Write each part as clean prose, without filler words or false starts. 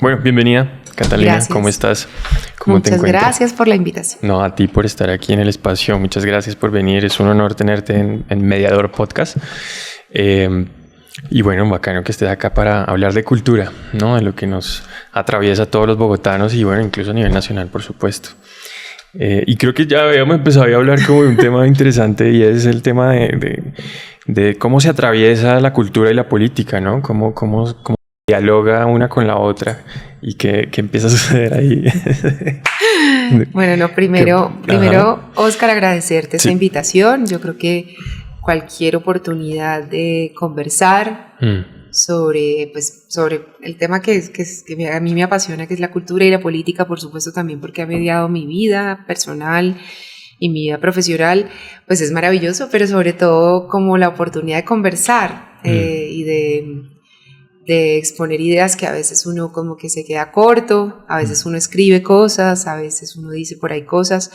Bueno, bienvenida, Catalina. Gracias. ¿Cómo estás? ¿Cómo te Muchas encuentras? gracias por la invitación. No, a ti por estar aquí en el espacio. Muchas gracias por venir. Es un honor tenerte en Mediador Podcast. Y bueno, bacano que estés acá para hablar de cultura, ¿no? De lo que nos atraviesa a todos los bogotanos y bueno, incluso a nivel nacional, por supuesto. Y creo que ya habíamos empezado a hablar como de un tema interesante y es el tema de cómo se atraviesa la cultura y la política, ¿no? Cómo dialoga una con la otra y qué empieza a suceder ahí. Bueno, no, primero, Oscar, agradecerte esta invitación. Yo creo que cualquier oportunidad de conversar sobre el tema que a mí me apasiona, que es la cultura y la política, por supuesto también porque ha mediado mi vida personal y mi vida profesional, pues es maravilloso, pero sobre todo como la oportunidad de conversar y de exponer ideas que a veces uno como que se queda corto, a veces uno escribe cosas, a veces uno dice por ahí cosas,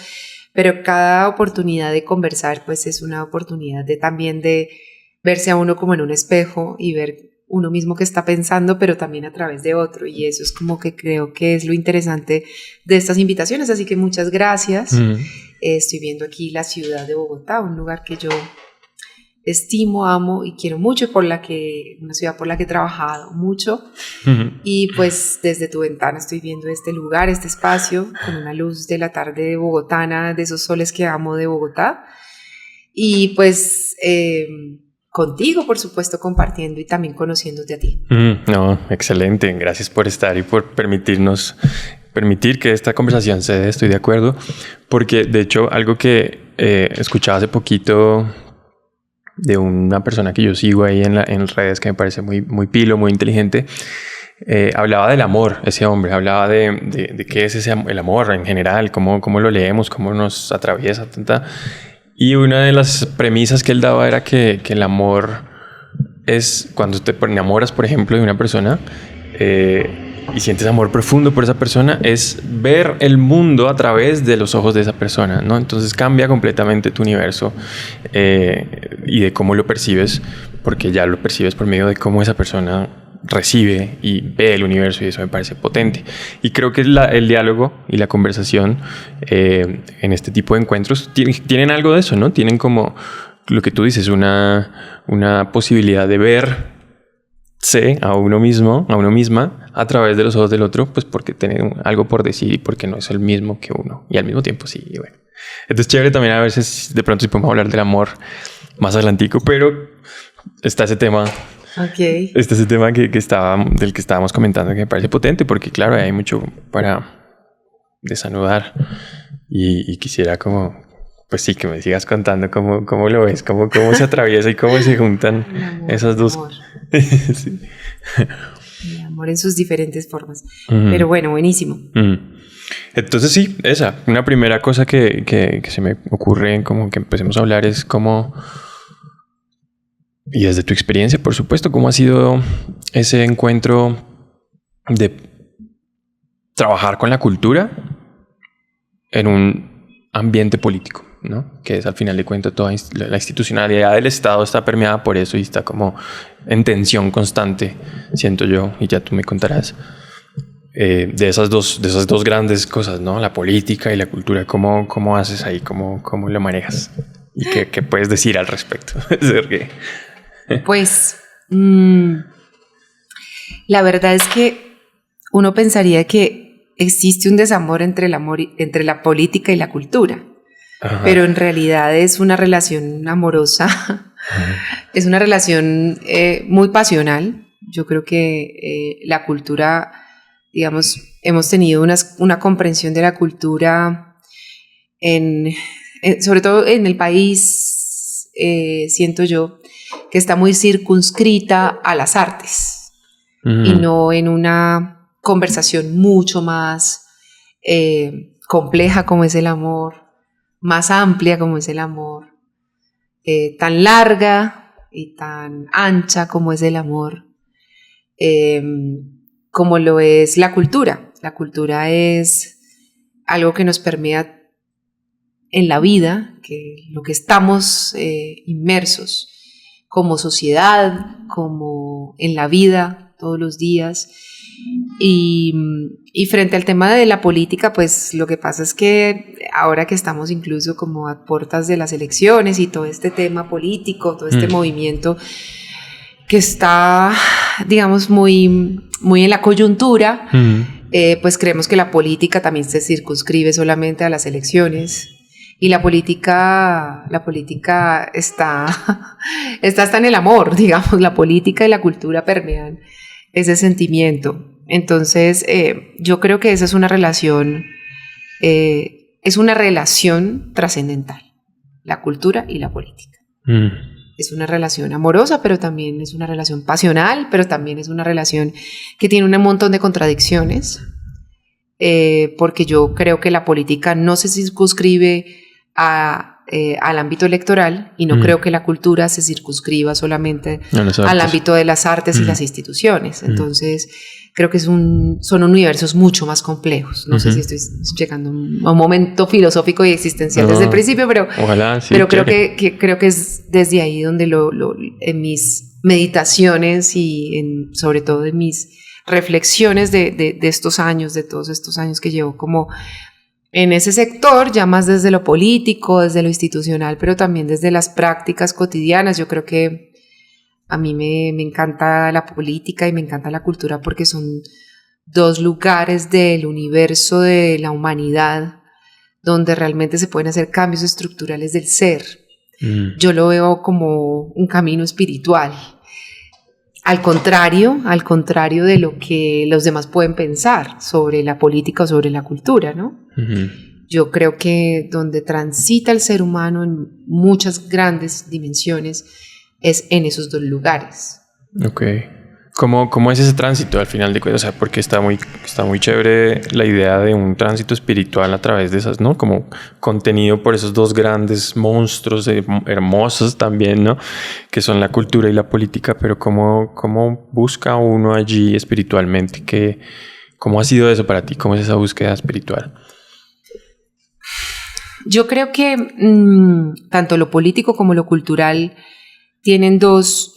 pero cada oportunidad de conversar pues es una oportunidad de también de verse a uno como en un espejo y ver uno mismo que está pensando, pero también a través de otro, y eso es como que creo que es lo interesante de estas invitaciones, así que muchas gracias. Estoy viendo aquí la ciudad de Bogotá, un lugar que yo estimo, amo y quiero mucho, una ciudad por la que he trabajado mucho. Y pues desde tu ventana estoy viendo este lugar, este espacio, con una luz de la tarde bogotana, de esos soles que amo de Bogotá. Y pues contigo, por supuesto, compartiendo y también conociéndote a ti. No, excelente. Gracias por estar y por permitir que esta conversación se dé. Estoy de acuerdo. Porque, de hecho, algo que escuchaba hace poquito de una persona que yo sigo ahí en redes que me parece muy pilo, muy inteligente, hablaba del amor, ese hombre, hablaba de qué es el amor en general, cómo lo leemos, cómo nos atraviesa, y una de las premisas que él daba era que el amor es cuando te enamoras, por ejemplo, de una persona y sientes amor profundo por esa persona, es ver el mundo a través de los ojos de esa persona, ¿no? Entonces cambia completamente tu universo y de cómo lo percibes, porque ya lo percibes por medio de cómo esa persona recibe y ve el universo, y eso me parece potente. Y creo que el diálogo y la conversación en este tipo de encuentros tienen algo de eso, ¿no? Tienen como lo que tú dices, una posibilidad de verse a uno mismo, a uno misma, a través de los ojos del otro, pues porque tiene algo por decir y porque no es el mismo que uno. Y al mismo tiempo sí, y bueno. Entonces chévere también a veces, de pronto si podemos hablar del amor más adelantico, pero está ese tema. Okay. Este es el tema del que estábamos comentando, que me parece potente, porque claro, hay mucho para desanudar y quisiera pues sí, que me sigas contando cómo lo ves, cómo se atraviesa y cómo se juntan esas dos. Amor. Sí. El amor en sus diferentes formas. Pero bueno, buenísimo. Entonces sí, una primera cosa que se me ocurre como que empecemos a hablar es cómo, y desde tu experiencia, por supuesto, cómo ha sido ese encuentro de trabajar con la cultura en un ambiente político, ¿no? Que es al final de cuentas toda la institucionalidad del Estado está permeada por eso y está como en tensión constante, siento yo, y ya tú me contarás de esas dos grandes cosas, ¿no? La política y la cultura. ¿Cómo haces ahí? ¿Cómo lo manejas? ¿Y qué puedes decir al respecto? Pues la verdad es que uno pensaría que existe un desamor entre la política y la cultura. Ajá. Pero en realidad es una relación amorosa, es una relación muy pasional. Yo creo que la cultura, digamos, hemos tenido una comprensión de la cultura, sobre todo en el país, siento yo, que está muy circunscrita a las artes y no en una conversación mucho más compleja como es el amor, más amplia como es el amor, tan larga y tan ancha como es el amor, como lo es la cultura. La cultura es algo que nos permea en la vida, lo que estamos inmersos como sociedad, como en la vida todos los días. Y frente al tema de la política, pues lo que pasa es que ahora que estamos incluso como a puertas de las elecciones y todo este tema político, todo este movimiento que está, digamos, muy, muy en la coyuntura, pues creemos que la política también se circunscribe solamente a las elecciones. Y la política está hasta en el amor, digamos, la política y la cultura permean ese sentimiento. Entonces, yo creo que esa es una relación trascendental, la cultura y la política. Es una relación amorosa, pero también es una relación pasional, pero también es una relación que tiene un montón de contradicciones, porque yo creo que la política no se circunscribe al ámbito electoral y no creo que la cultura se circunscriba solamente al ámbito de las artes y las instituciones. Entonces, creo que son universos mucho más complejos. No sé si estoy llegando a un momento filosófico y existencial desde el principio, pero, ojalá, sí, pero creo que es desde ahí donde en mis meditaciones y sobre todo en mis reflexiones de estos años, de todos estos años que llevo como en ese sector, ya más desde lo político, desde lo institucional, pero también desde las prácticas cotidianas. Yo creo que a mí me encanta la política y me encanta la cultura porque son dos lugares del universo de la humanidad donde realmente se pueden hacer cambios estructurales del ser. Yo lo veo como un camino espiritual. Al contrario de lo que los demás pueden pensar sobre la política o sobre la cultura, ¿no? Yo creo que donde transita el ser humano en muchas grandes dimensiones es en esos dos lugares. Ok. ¿Cómo es ese tránsito al final de cuentas? O sea, porque está muy chévere la idea de un tránsito espiritual a través de esas, ¿no? Como contenido por esos dos grandes monstruos hermosos también, ¿no? Que son la cultura y la política, pero ¿cómo busca uno allí espiritualmente? ¿Cómo ha sido eso para ti? ¿Cómo es esa búsqueda espiritual? Yo creo que tanto lo político como lo cultural tienen dos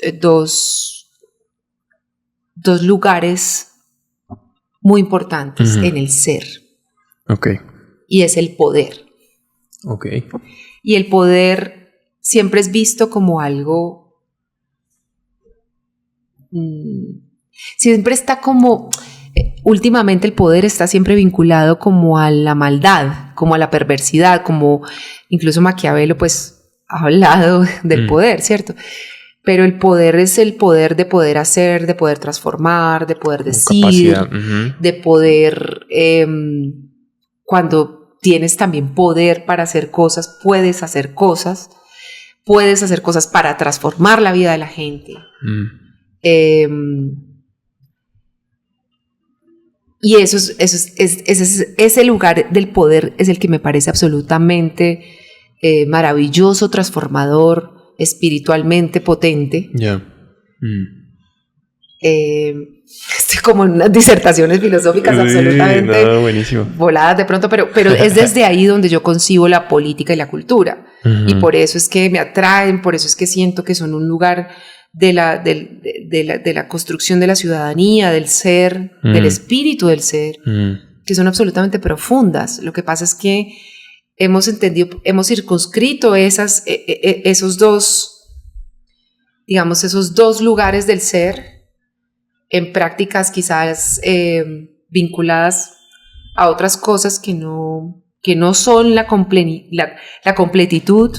lugares muy importantes en el ser. Okay. Y es el poder. Okay. Y el poder siempre es visto como algo... siempre está como... últimamente el poder está siempre vinculado como a la maldad, como a la perversidad, como incluso Maquiavelo pues ha hablado del poder, ¿cierto? Pero el poder es el poder de poder hacer, de poder transformar, de poder decir, de poder, cuando tienes también poder para hacer cosas, puedes hacer cosas para transformar la vida de la gente. Y ese lugar del poder es el que me parece absolutamente maravilloso, transformador, espiritualmente potente. Estoy como en unas disertaciones filosóficas absolutamente voladas de pronto, pero es desde ahí donde yo concibo la política y la cultura. Y por eso es que me atraen, por eso es que siento que son un lugar de la construcción de la ciudadanía, del ser, del espíritu del ser, que son absolutamente profundas. Lo que pasa es que hemos circunscrito esos dos lugares del ser en prácticas quizás vinculadas a otras cosas que no son la completitud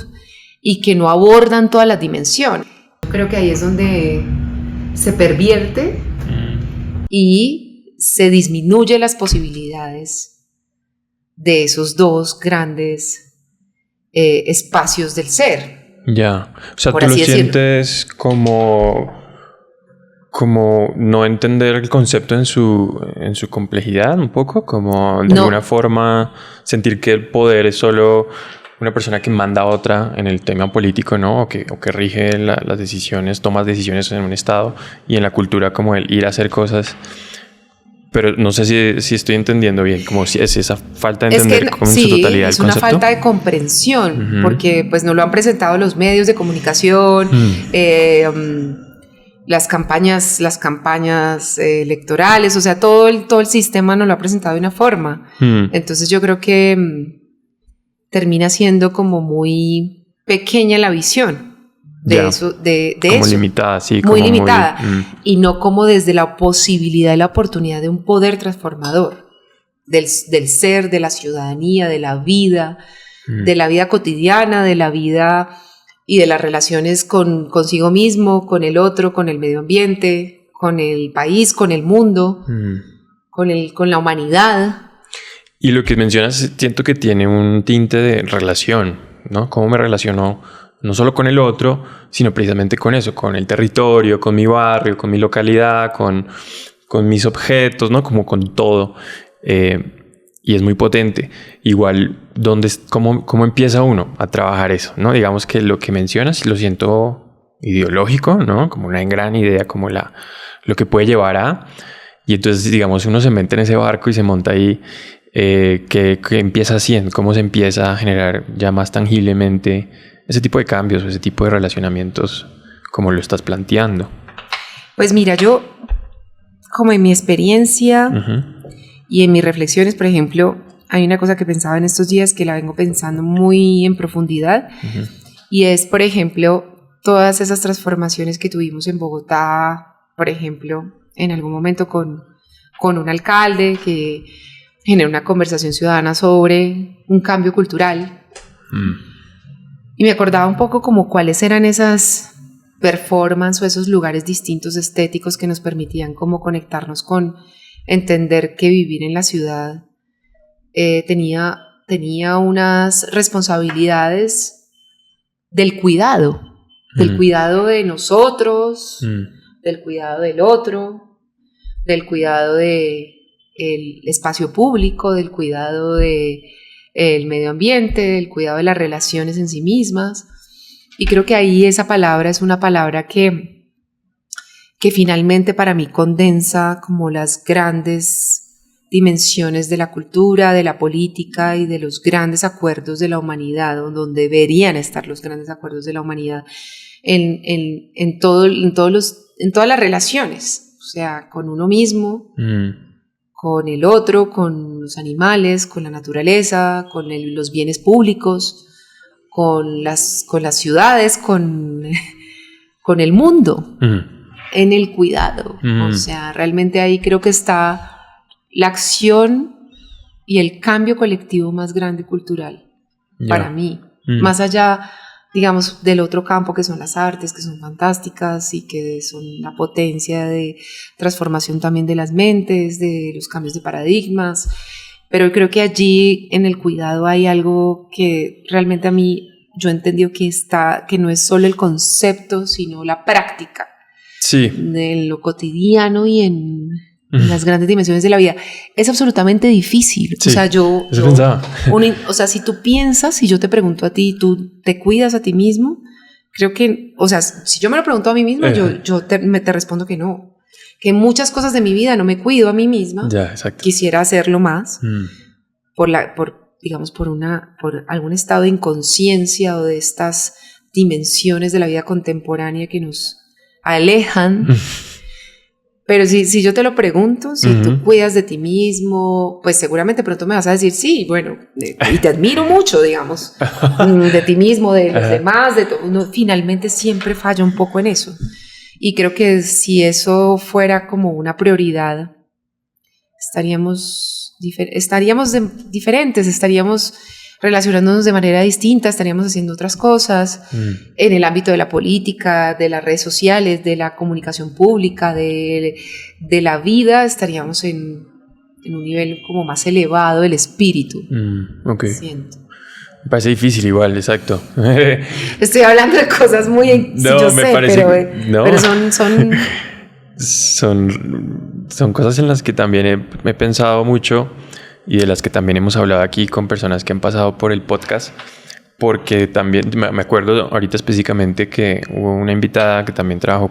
y que no abordan todas las dimensiones. Yo creo que ahí es donde se pervierte y se disminuye las posibilidades de esos dos grandes espacios del ser. Ya, o sea, tú lo sientes como no entender el concepto en su complejidad un poco, como de alguna forma sentir que el poder es solo una persona que manda a otra en el tema político, ¿no? O que rige las decisiones, tomas decisiones en un estado, y en la cultura como el ir a hacer cosas. Pero no sé si estoy entendiendo bien, como si es esa falta de entender en su totalidad el concepto. Sí, es una falta de comprensión, porque pues no lo han presentado los medios de comunicación, las campañas electorales, o sea, todo el sistema nos lo ha presentado de una forma. Entonces yo creo que termina siendo como muy pequeña la visión de eso. Como limitada, sí. Muy limitada. Y no como desde la posibilidad y la oportunidad de un poder transformador del ser, de la ciudadanía, de la vida cotidiana, de la vida y de las relaciones consigo mismo, con el otro, con el medio ambiente, con el país, con el mundo, con la humanidad. Y lo que mencionas, siento que tiene un tinte de relación, ¿no? Cómo me relaciono no solo con el otro, sino precisamente con eso, con el territorio, con mi barrio, con mi localidad, con mis objetos, ¿no? Como con todo. Y es muy potente. Igual, ¿cómo empieza uno a trabajar eso, ¿no? Digamos que lo que mencionas lo siento ideológico, ¿no? Como una gran idea, como lo que puede llevar a... Y entonces, digamos, uno se mete en ese barco y se monta ahí. ¿Qué empieza haciendo? ¿Cómo se empieza a generar ya más tangiblemente ese tipo de cambios o ese tipo de relacionamientos como lo estás planteando? Pues mira, yo, como en mi experiencia y en mis reflexiones, por ejemplo, hay una cosa que pensaba en estos días que la vengo pensando muy en profundidad y es, por ejemplo, todas esas transformaciones que tuvimos en Bogotá, por ejemplo, en algún momento con un alcalde que generó una conversación ciudadana sobre un cambio cultural. Y me acordaba un poco como cuáles eran esas performances o esos lugares distintos estéticos que nos permitían como conectarnos con entender que vivir en la ciudad tenía unas responsabilidades del cuidado de nosotros, del cuidado del otro, del cuidado del espacio público, del cuidado del medio ambiente, del cuidado de las relaciones en sí mismas. Y creo que ahí esa palabra es una palabra que finalmente para mí condensa como las grandes dimensiones de la cultura, de la política y de los grandes acuerdos de la humanidad, donde deberían estar los grandes acuerdos de la humanidad en todas las relaciones, o sea, con uno mismo, con el otro, con los animales, con la naturaleza, con los bienes públicos, con las ciudades, con el mundo, en el cuidado. O sea, realmente ahí creo que está la acción y el cambio colectivo más grande cultural para mí. Más allá, digamos, del otro campo que son las artes, que son fantásticas y que son la potencia de transformación también de las mentes, de los cambios de paradigmas. Pero creo que allí en el cuidado hay algo que realmente a mí yo he entendido que no es solo el concepto, sino la práctica. Sí. De lo cotidiano y en las grandes dimensiones de la vida. Es absolutamente difícil. Sí, o sea, yo pensaba. O sea, si tú piensas, si yo te pregunto a ti, ¿tú te cuidas a ti mismo? Creo que, o sea, si yo me lo pregunto a mí misma, yo te respondo que no. Que muchas cosas de mi vida no me cuido a mí misma. Ya, exacto. Quisiera hacerlo más por algún estado de inconsciencia o de estas dimensiones de la vida contemporánea que nos alejan. Pero si yo te lo pregunto, si tú cuidas de ti mismo, pues seguramente pronto me vas a decir, sí, bueno, y te admiro mucho, digamos, de ti mismo, de los demás, de todo. Uno finalmente siempre falla un poco en eso. Y creo que si eso fuera como una prioridad, estaríamos diferentes, estaríamos relacionándonos de manera distinta, estaríamos haciendo otras cosas en el ámbito de la política, de las redes sociales, de la comunicación pública, de la vida, estaríamos en un nivel como más elevado del espíritu. Okay. Siento. Me parece difícil igual, exacto. Estoy hablando de cosas muy... No, yo me sé, parece... pero son cosas en las que también he pensado mucho y de las que también hemos hablado aquí con personas que han pasado por el podcast, porque también me acuerdo ahorita específicamente que hubo una invitada que también trabajó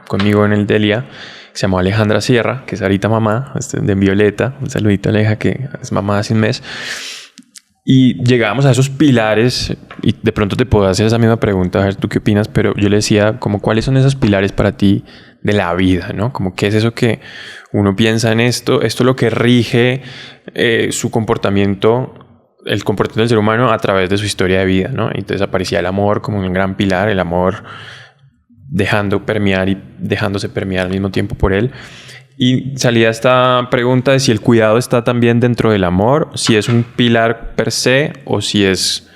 conmigo en el Delia, que se llamó Alejandra Sierra, que es ahorita mamá de Violeta. Un saludito a Aleja, que es mamá hace un mes. Y llegábamos a esos pilares, y de pronto te puedo hacer esa misma pregunta, a ver tú qué opinas, pero yo le decía, como, ¿cuáles son esos pilares para ti de la vida, ¿no? Como, ¿qué es eso que uno piensa en esto? Esto es lo que rige su comportamiento, el comportamiento del ser humano a través de su historia de vida, ¿no? Entonces aparecía el amor como un gran pilar, el amor dejando permear y dejándose permear al mismo tiempo por él. Y salía esta pregunta de si el cuidado está también dentro del amor, si es un pilar per se o si es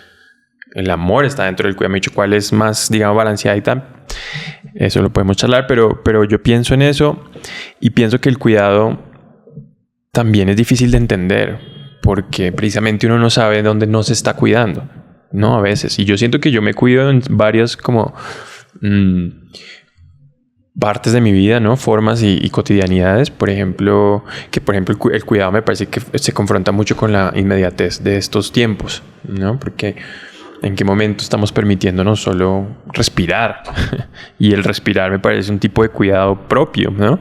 el amor está dentro del cuidado. Me he dicho cuál es más, digamos, balanceada y tal. Eso lo podemos charlar, pero yo pienso en eso y pienso que el cuidado también es difícil de entender porque precisamente uno no sabe dónde no se está cuidando, ¿no? A veces. Y yo siento que yo me cuido en varias como... partes de mi vida, ¿no? Formas y cotidianidades. Por ejemplo, el cuidado me parece que se confronta mucho con la inmediatez de estos tiempos, ¿no? Porque en qué momento estamos permitiéndonos solo respirar. Y el respirar me parece un tipo de cuidado propio, ¿no?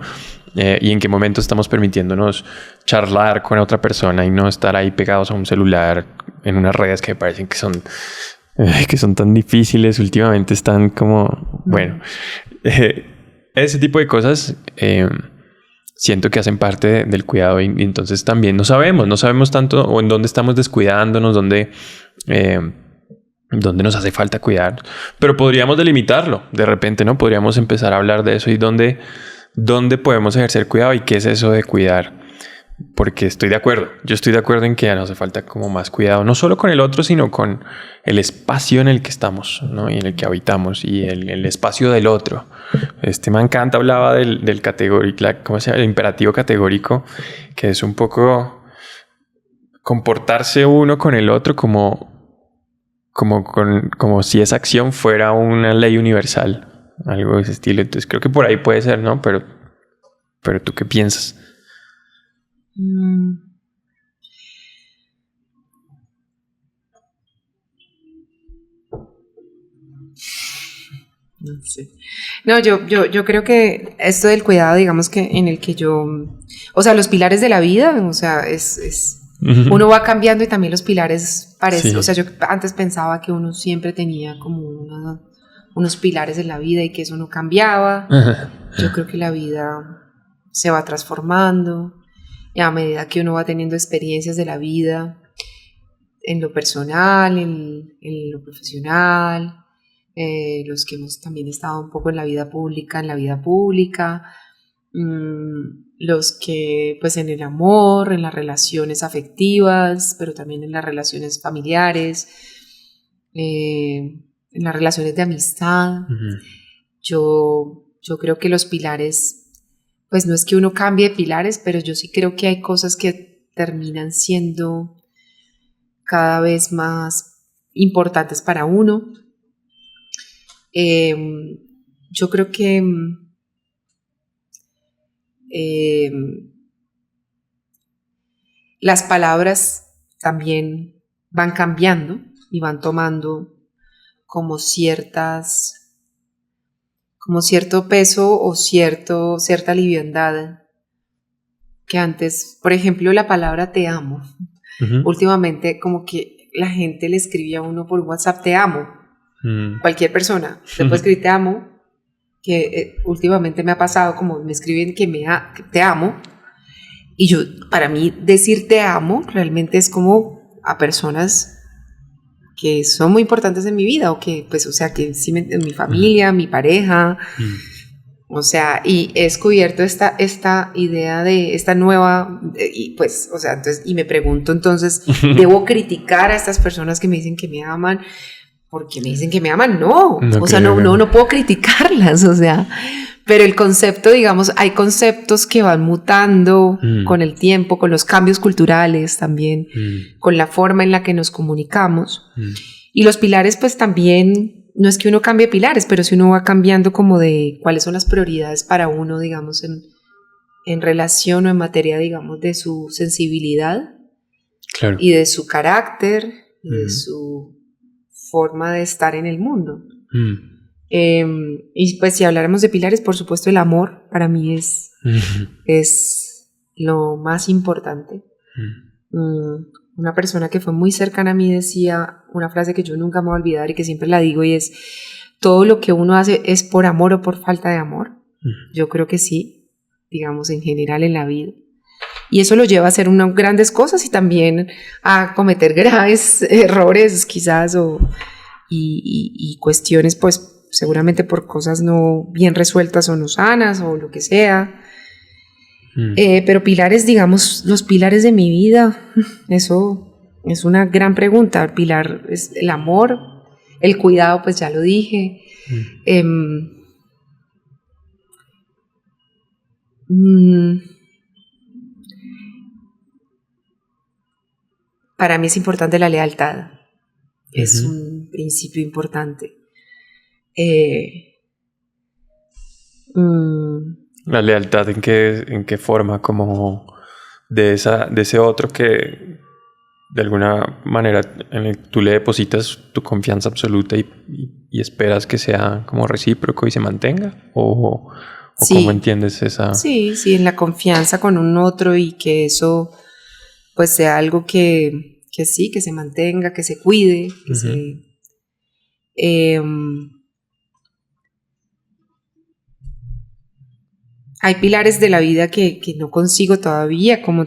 Y en qué momento estamos permitiéndonos charlar con otra persona y no estar ahí pegados a un celular en unas redes que me parecen que son tan difíciles últimamente, están como, bueno, ese tipo de cosas siento que hacen parte del cuidado y entonces también no sabemos tanto o en dónde estamos descuidándonos, dónde nos hace falta cuidar, pero podríamos delimitarlo de repente, ¿no? Podríamos empezar a hablar de eso y dónde podemos ejercer cuidado y qué es eso de cuidar. Porque yo estoy de acuerdo en que ya nos hace falta como más cuidado, no solo con el otro, sino con el espacio en el que estamos, ¿no? Y en el que habitamos y el espacio del otro. Man Kant hablaba del categórico, ¿cómo se llama? El imperativo categórico, que es un poco comportarse uno con el otro como si esa acción fuera una ley universal, algo de ese estilo. Entonces creo que por ahí puede ser, ¿no? Pero ¿tú qué piensas? No sé. No, yo creo que esto del cuidado, digamos que en el que o sea, los pilares de la vida, o sea, uno va cambiando y también los pilares parecen, sí. O sea, yo antes pensaba que uno siempre tenía como unos pilares en la vida y que eso no cambiaba. Yo creo que la vida se va transformando y a medida que uno va teniendo experiencias de la vida, en lo personal, en lo profesional, los que hemos también estado un poco en la vida pública, los que pues en el amor, en las relaciones afectivas, pero también en las relaciones familiares, en las relaciones de amistad. Yo creo que los pilares, pues no es que uno cambie de pilares, pero yo sí creo que hay cosas que terminan siendo cada vez más importantes para uno. Yo creo que las palabras también van cambiando y van tomando como cierto peso o cierta liviandad que antes, por ejemplo, la palabra te amo. Últimamente como que la gente le escribía a uno por WhatsApp te amo. Cualquier persona te puede escribir te amo, que últimamente me ha pasado como me escriben que te amo, y para mí decir te amo realmente es como a personas que son muy importantes en mi vida o que pues o sea que sí en mi familia, mi pareja, o sea, y he descubierto esta idea de esta nueva y pues o sea entonces y me pregunto entonces ¿debo criticar a estas personas que me dicen que me aman? Porque me dicen que me aman, no, o sea, no puedo criticarlas, o sea, pero el concepto, digamos, hay conceptos que van mutando con el tiempo, con los cambios culturales también, con la forma en la que nos comunicamos, y los pilares pues también, no es que uno cambie pilares, pero si uno va cambiando como de cuáles son las prioridades para uno, digamos, en relación o en materia, digamos, de su sensibilidad, claro. Y de su carácter, y de su forma de estar en el mundo. Y pues si habláramos de pilares, por supuesto el amor para mí es lo más importante. una persona que fue muy cercana a mí decía una frase que yo nunca me voy a olvidar y que siempre la digo, y es: todo lo que uno hace es por amor o por falta de amor. Yo creo que sí, digamos, en general en la vida. Y eso lo lleva a hacer unas grandes cosas y también a cometer graves errores quizás y cuestiones, pues seguramente por cosas no bien resueltas o no sanas o lo que sea. Pero pilares, digamos, los pilares de mi vida, eso es una gran pregunta. El pilar es el amor, el cuidado, pues ya lo dije. Para mí es importante la lealtad. Es un principio importante. La lealtad, ¿en qué forma? Como de ese otro que de alguna manera en el que tú le depositas tu confianza absoluta y esperas que sea como recíproco y se mantenga, o sí. ¿Cómo entiendes esa? Sí, en la confianza con un otro y que eso pues sea algo que sí, que se mantenga, que se cuide, que hay pilares de la vida que no consigo todavía, como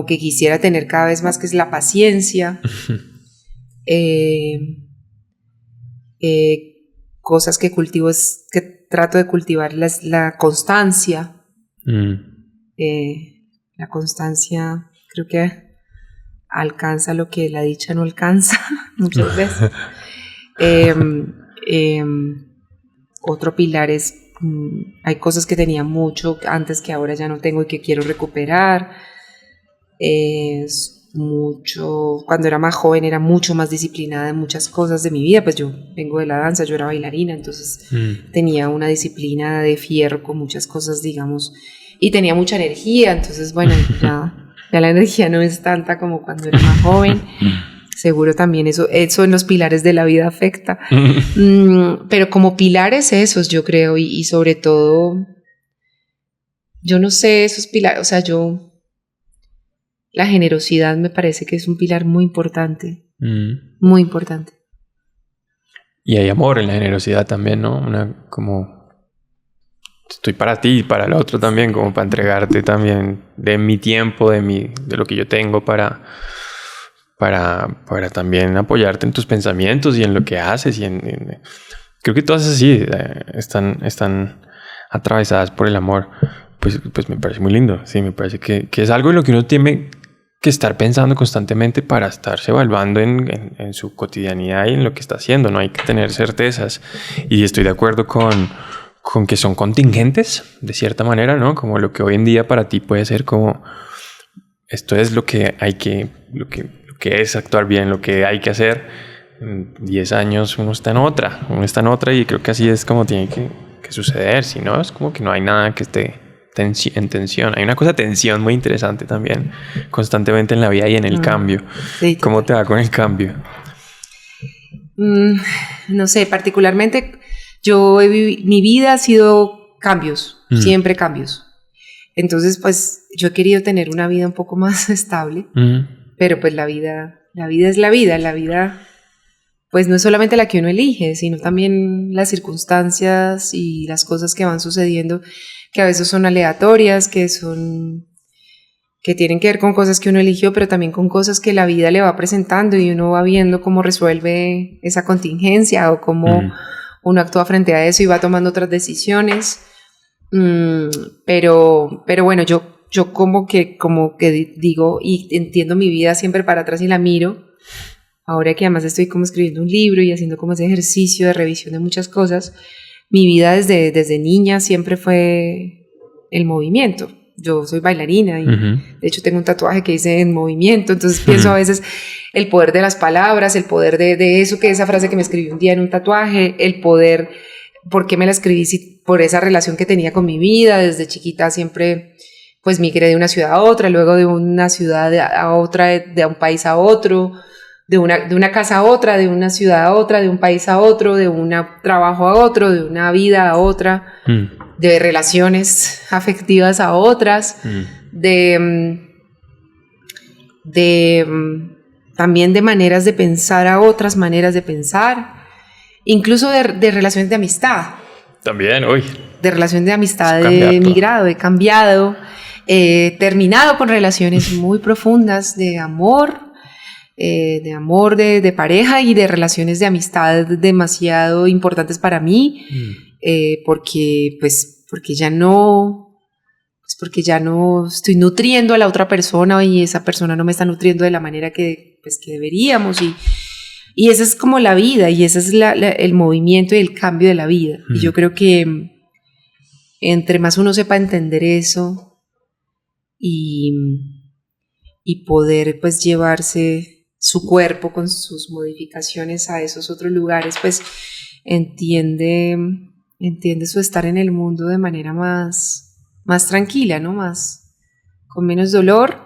que quisiera tener cada vez más, que es la paciencia. Cosas que cultivo, es que trato de cultivar la constancia. La constancia creo que alcanza lo que la dicha no alcanza muchas veces. Otro pilar es, hay cosas que tenía mucho antes que ahora ya no tengo y que quiero recuperar. Cuando era más joven era mucho más disciplinada en muchas cosas de mi vida, pues yo vengo de la danza, yo era bailarina, entonces tenía una disciplina de fierro con muchas cosas, digamos, y tenía mucha energía, entonces bueno, ya la energía no es tanta como cuando era más joven. Seguro también eso en los pilares de la vida afecta. Pero como pilares esos, yo creo, y sobre todo, yo no sé, esos pilares, o sea, la generosidad me parece que es un pilar muy importante. Muy importante. Y hay amor en la generosidad también, ¿no? Como estoy para ti y para el otro también, como para entregarte también de mi tiempo, de lo que yo tengo para también apoyarte en tus pensamientos y en lo que haces. Creo que todas así están atravesadas por el amor. Pues me parece muy lindo. Sí, me parece que es algo en lo que uno tiene que estar pensando constantemente para estarse evaluando en su cotidianidad y en lo que está haciendo. No hay que tener certezas. Y estoy de acuerdo con que son contingentes, de cierta manera, ¿no? Como lo que hoy en día para ti puede ser como esto es lo que es actuar bien, lo que hay que hacer. En 10 años uno está en otra y creo que así es como tiene que suceder. Si no, es como que no hay nada que esté en tensión. Hay una cosa de tensión muy interesante también constantemente en la vida y en el cambio. Sí, ¿cómo te va con el cambio? No sé, particularmente mi vida ha sido cambios, siempre cambios. Entonces, pues yo he querido tener una vida un poco más estable, pero pues la vida es la vida, pues no es solamente la que uno elige, sino también las circunstancias y las cosas que van sucediendo, que a veces son aleatorias, que tienen que ver con cosas que uno eligió, pero también con cosas que la vida le va presentando y uno va viendo cómo resuelve esa contingencia o cómo uno actúa frente a eso y va tomando otras decisiones. Pero bueno, yo como que digo y entiendo mi vida siempre para atrás y la miro. Ahora que además estoy como escribiendo un libro y haciendo como ese ejercicio de revisión de muchas cosas, mi vida desde niña siempre fue el movimiento. Yo soy bailarina y de hecho tengo un tatuaje que dice en movimiento, entonces pienso a veces el poder de las palabras, el poder de eso, que esa frase que me escribí un día en un tatuaje, el poder, ¿por qué me la escribí? Por esa relación que tenía con mi vida, desde chiquita siempre pues migré de una ciudad a otra, luego de una ciudad a otra, de un país a otro, de una casa a otra, de una ciudad a otra, de un país a otro, de un trabajo a otro, de una vida a otra, de relaciones afectivas a otras, también de maneras de pensar a otras maneras de pensar, incluso de relaciones de amistad. También, hoy. De relaciones de amistad he migrado, he cambiado, he terminado con relaciones muy profundas de amor, de pareja y de relaciones de amistad demasiado importantes para mí, porque ya no estoy nutriendo a la otra persona y esa persona no me está nutriendo de la manera que deberíamos, y esa es como la vida, y ese es el movimiento y el cambio de la vida. Y yo creo que entre más uno sepa entender eso y poder pues llevarse su cuerpo con sus modificaciones a esos otros lugares, pues entiende su estar en el mundo de manera más tranquila, ¿no? Con menos dolor,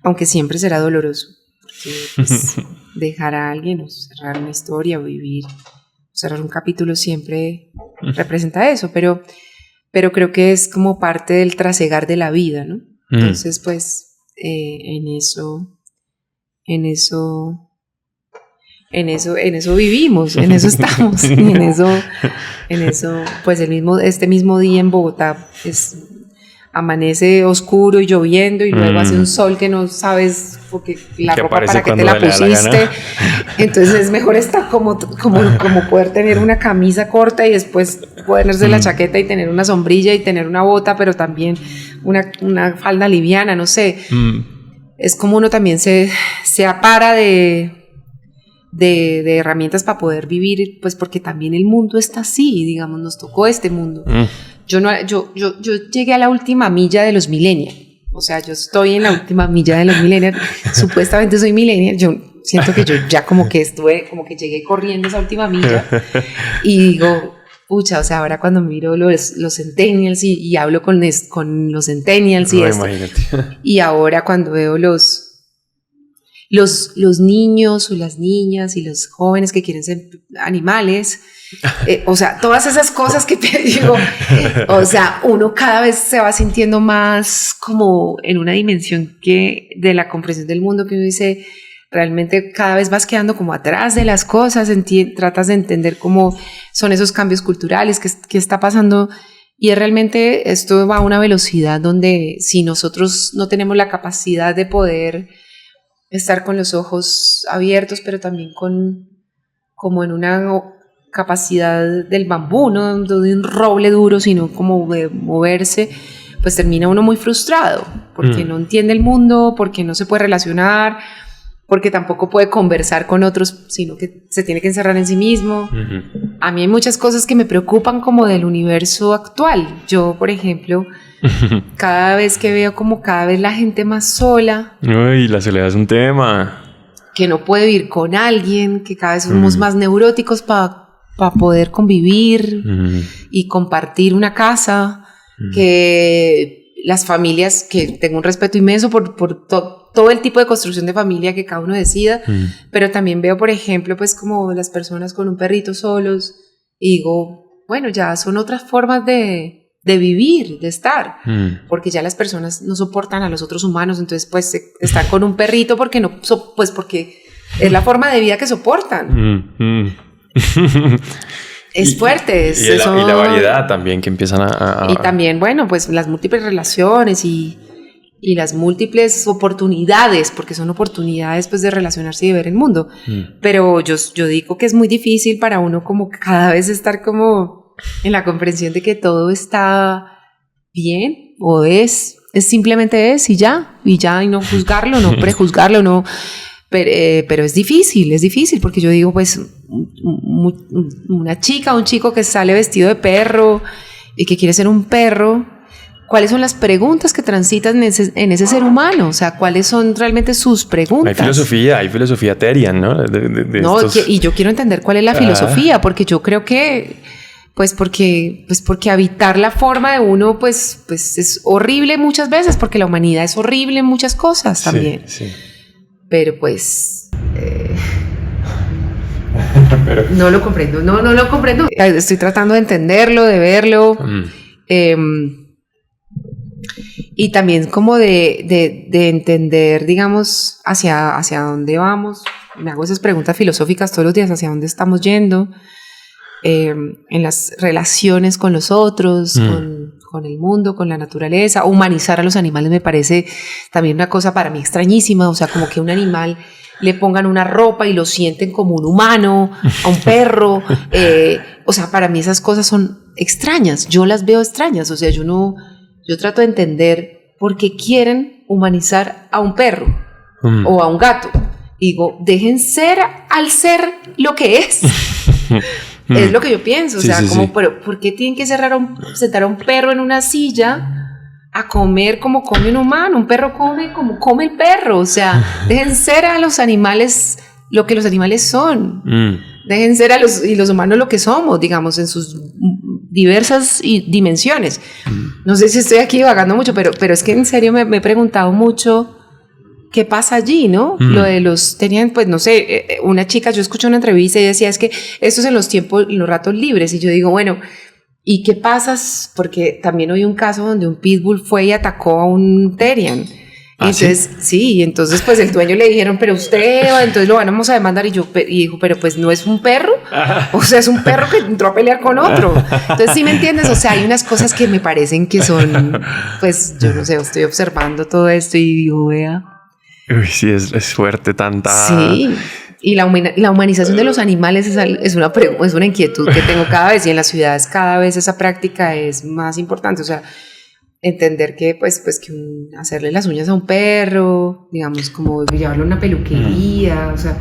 aunque siempre será doloroso, porque pues, dejar a alguien o cerrar una historia o cerrar un capítulo siempre representa eso, pero creo que es como parte del trasegar de la vida, ¿no? Entonces, pues, en eso vivimos, en eso estamos, y en eso, pues este mismo día en Bogotá amanece oscuro y lloviendo y luego hace un sol que no sabes porque la ropa para que te la pusiste, entonces es mejor estar como poder tener una camisa corta y después ponerse la chaqueta y tener una sombrilla y tener una bota, pero también una falda liviana, no sé. Es como uno también se apara de herramientas para poder vivir, pues porque también el mundo está así, digamos, nos tocó este mundo. Yo llegué a la última milla de los millennials, o sea, yo estoy en la última milla de los millennials, supuestamente soy millennial, yo siento que yo ya como que llegué corriendo esa última milla y digo, pucha, o sea, ahora cuando miro los centennials y hablo con los centennials y ahora cuando veo los niños o las niñas y los jóvenes que quieren ser animales, o sea, todas esas cosas que te digo, o sea, uno cada vez se va sintiendo más como en una dimensión de la comprensión del mundo, que uno dice, realmente cada vez vas quedando como atrás de las cosas, tratas de entender cómo son esos cambios culturales, qué está pasando, y realmente esto va a una velocidad donde si nosotros no tenemos la capacidad de poder estar con los ojos abiertos, pero también como en una capacidad del bambú, no de un roble duro, sino como de moverse, pues termina uno muy frustrado, porque no entiende el mundo, porque no se puede relacionar, porque tampoco puede conversar con otros, sino que se tiene que encerrar en sí mismo. A mí hay muchas cosas que me preocupan como del universo actual. Yo, por ejemplo, cada vez que veo como cada vez la gente más sola. Uy, la soledad es un tema. Que no puede vivir con alguien, que cada vez somos más neuróticos para poder convivir y compartir una casa, que las familias, que tengo un respeto inmenso por todo el tipo de construcción de familia que cada uno decida, pero también veo, por ejemplo, pues como las personas con un perrito solos, y digo, bueno, ya son otras formas de vivir, de estar, porque ya las personas no soportan a los otros humanos, entonces pues están con un perrito porque porque es la forma de vida que soportan. Es fuerte. Y la variedad también que empiezan a... Y también, bueno, pues las múltiples relaciones y las múltiples oportunidades, porque son oportunidades pues de relacionarse y de ver el mundo. Pero yo digo que es muy difícil para uno como cada vez estar como en la comprensión de que todo está bien o simplemente y ya, y no juzgarlo, no prejuzgarlo, no... Pero es difícil porque yo digo, pues, una chica o un chico que sale vestido de perro y que quiere ser un perro, ¿cuáles son las preguntas que transitan en ese ser humano? O sea, ¿cuáles son realmente sus preguntas? Hay filosofía Terian, ¿no? Y yo quiero entender cuál es la filosofía, porque yo creo que, porque habitar la forma de uno, pues es horrible muchas veces, porque la humanidad es horrible en muchas cosas también. Sí. Pero pues no lo comprendo, no lo comprendo. Estoy tratando de entenderlo, de verlo. y también como de entender, digamos, hacia dónde vamos. Me hago esas preguntas filosóficas todos los días, hacia dónde estamos yendo, en las relaciones con los otros, con el mundo, con la naturaleza. Humanizar a los animales me parece también una cosa para mí extrañísima, o sea, como que un animal le pongan una ropa y lo sienten como un humano, a un perro, o sea, para mí esas cosas son extrañas, yo las veo extrañas, o sea, yo trato de entender por qué quieren humanizar a un perro o a un gato. Digo, dejen ser al ser lo que es. Es lo que yo pienso, o sea, como, pero ¿por qué tienen que sentar a un perro en una silla a comer como come un humano? Un perro come como come el perro, o sea, dejen ser a los animales lo que los animales son. Dejen ser y los humanos lo que somos, digamos, en sus diversas dimensiones. No sé si estoy aquí divagando mucho, pero es que en serio me he preguntado mucho qué pasa allí, ¿no? Lo de tenían, pues no sé, una chica, yo escuché una entrevista y decía, es que esto es en los ratos libres, y yo digo, bueno, ¿y qué pasa? Porque también oí un caso donde un pitbull fue y atacó a un terrier. Entonces, ¿sí? Entonces pues el dueño le dijeron, pero entonces lo vamos a demandar, y dijo, pero pues no es un perro, o sea, es un perro que entró a pelear con otro. Entonces, ¿sí me entiendes? O sea, hay unas cosas que me parecen que son, pues yo no sé, estoy observando todo esto y digo, vea. Uy, sí, es fuerte tanta... Sí, y la humanización de los animales es una inquietud que tengo cada vez, y en las ciudades cada vez esa práctica es más importante, o sea, entender que pues que hacerle las uñas a un perro, digamos, como llevarlo a una peluquería, o sea,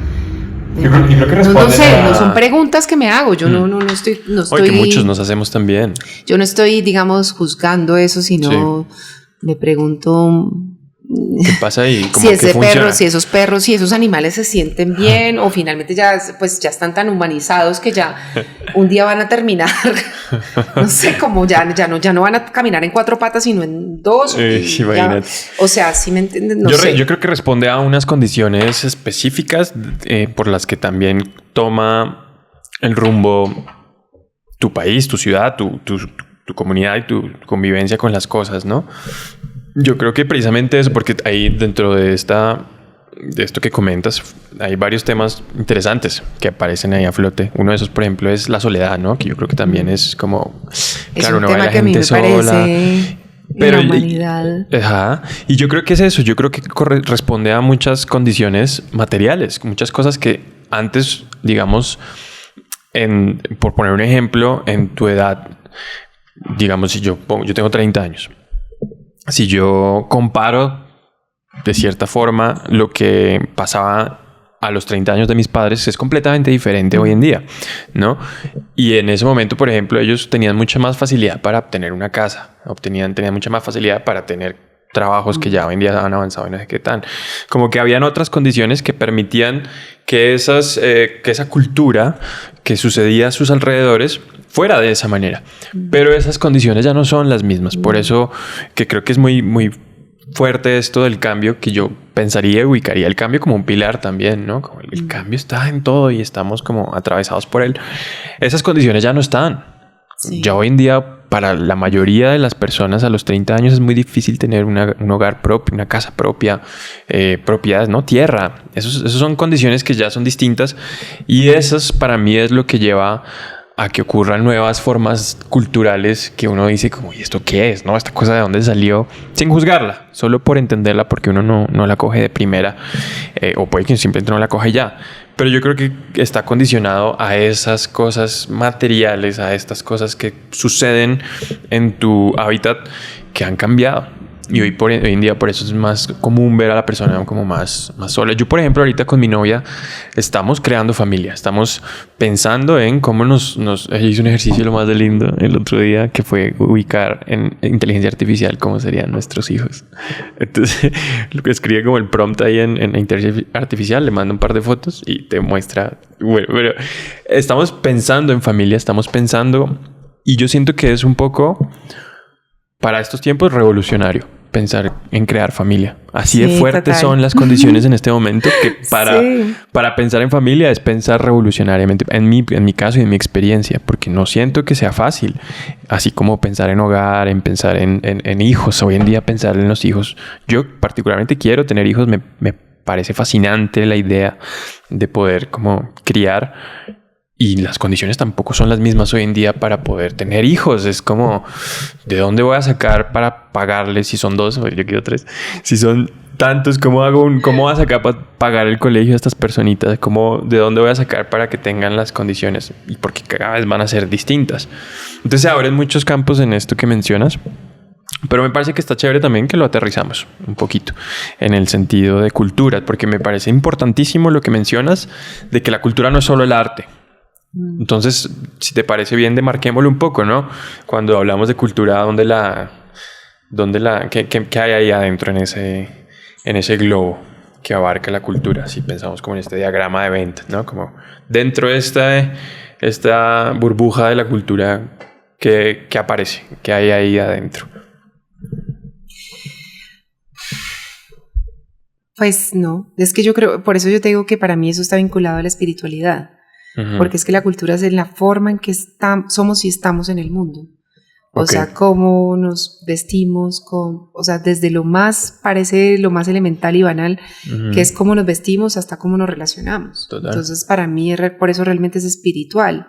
yo creo que no sé, no son preguntas que me hago, yo no estoy... Oye, que muchos nos hacemos también. Yo no estoy, digamos, juzgando eso, sino me pregunto... ¿Qué pasa ahí? Si esos perros, si esos animales se sienten bien, o finalmente ya están tan humanizados que ya un día van a terminar, no sé, como ya no van a caminar en 4 patas, sino en 2. O sea, ¿sí me entienden? Yo creo que responde a unas condiciones específicas por las que también toma el rumbo tu país, tu ciudad, tu comunidad y tu convivencia con las cosas, ¿no? Yo creo que precisamente eso, porque ahí dentro de esto que comentas, hay varios temas interesantes que aparecen ahí a flote. Uno de esos, por ejemplo, es la soledad, ¿no? Que yo creo que también es como... Claro, uno ve a la gente sola. Pero la humanidad. Y yo creo que es eso. Yo creo que responde a muchas condiciones materiales, muchas cosas que antes, digamos, por poner un ejemplo, en tu edad, digamos, si yo tengo 30 años. Si yo comparo de cierta forma lo que pasaba a los 30 años de mis padres, es completamente diferente hoy en día, ¿no? Y en ese momento, por ejemplo, ellos tenían mucha más facilidad para obtener una casa, tenían mucha más facilidad para tener trabajos que ya hoy en día han avanzado y no sé qué tan. Como que habían otras condiciones que permitían que esa cultura que sucedía a sus alrededores fuera de esa manera. Pero esas condiciones ya no son las mismas. Por eso que creo que es muy, muy fuerte esto del cambio, que yo pensaría y ubicaría el cambio como un pilar también, ¿no? Como el cambio está en todo y estamos como atravesados por él. Esas condiciones ya no están. Sí. Ya hoy en día, para la mayoría de las personas a los 30 años es muy difícil tener un hogar propio, una casa propia, propiedades, ¿no? Tierra. Esas son condiciones que ya son distintas, y esas para mí es lo que lleva a que ocurran nuevas formas culturales que uno dice como, ¿y esto qué es? ¿No? ¿Esta cosa de dónde salió? Sin juzgarla, solo por entenderla, porque uno no la coge de primera, o puede que simplemente no la coge ya. Pero yo creo que está condicionado a esas cosas materiales, a estas cosas que suceden en tu hábitat que han cambiado. Y hoy en día por eso es más común ver a la persona como más sola. Yo, por ejemplo, ahorita con mi novia estamos creando familia. Estamos pensando en cómo ella hizo un ejercicio lo más de lindo el otro día, que fue ubicar en inteligencia artificial cómo serían nuestros hijos. Entonces, lo que escribe como el prompt ahí en inteligencia artificial, le manda un par de fotos y te muestra... Bueno, pero estamos pensando en familia, estamos pensando... Y yo siento que es un poco, para estos tiempos, revolucionario. pensar en crear familia. Así de Sí, fuertes total. son las condiciones en este momento que Sí. para pensar en familia es pensar revolucionariamente. En mi caso y en mi experiencia, porque no siento que sea fácil. Así como pensar en hogar, en pensar en hijos. Hoy en día pensar en los hijos. Yo particularmente quiero tener hijos. Me parece fascinante la idea de poder como criar. Y las condiciones tampoco son las mismas hoy en día para poder tener hijos. Es como, ¿de dónde voy a sacar para pagarles? Si son 2, yo quiero 3. Si son tantos, ¿cómo voy a sacar para pagar el colegio a estas personitas? ¿De dónde voy a sacar para que tengan las condiciones? Y porque cada vez van a ser distintas. Entonces se abren muchos campos en esto que mencionas. Pero me parece que está chévere también que lo aterrizamos un poquito en el sentido de cultura, porque me parece importantísimo lo que mencionas de que la cultura no es solo el arte. Entonces, si te parece bien, demarquémoslo un poco, ¿no? Cuando hablamos de cultura, ¿qué hay ahí adentro en ese globo que abarca la cultura? Si pensamos como en este diagrama de Venn, ¿no? Como dentro de esta burbuja de la cultura, ¿qué aparece? ¿Qué hay ahí adentro? Pues no, es que yo creo, por eso yo te digo que para mí eso está vinculado a la espiritualidad. Porque es que la cultura es la forma en que somos y estamos en el mundo. O sea, cómo nos vestimos, o sea, desde parece lo más elemental y banal, que es cómo nos vestimos hasta cómo nos relacionamos. Total. Entonces, para mí, por eso realmente es espiritual.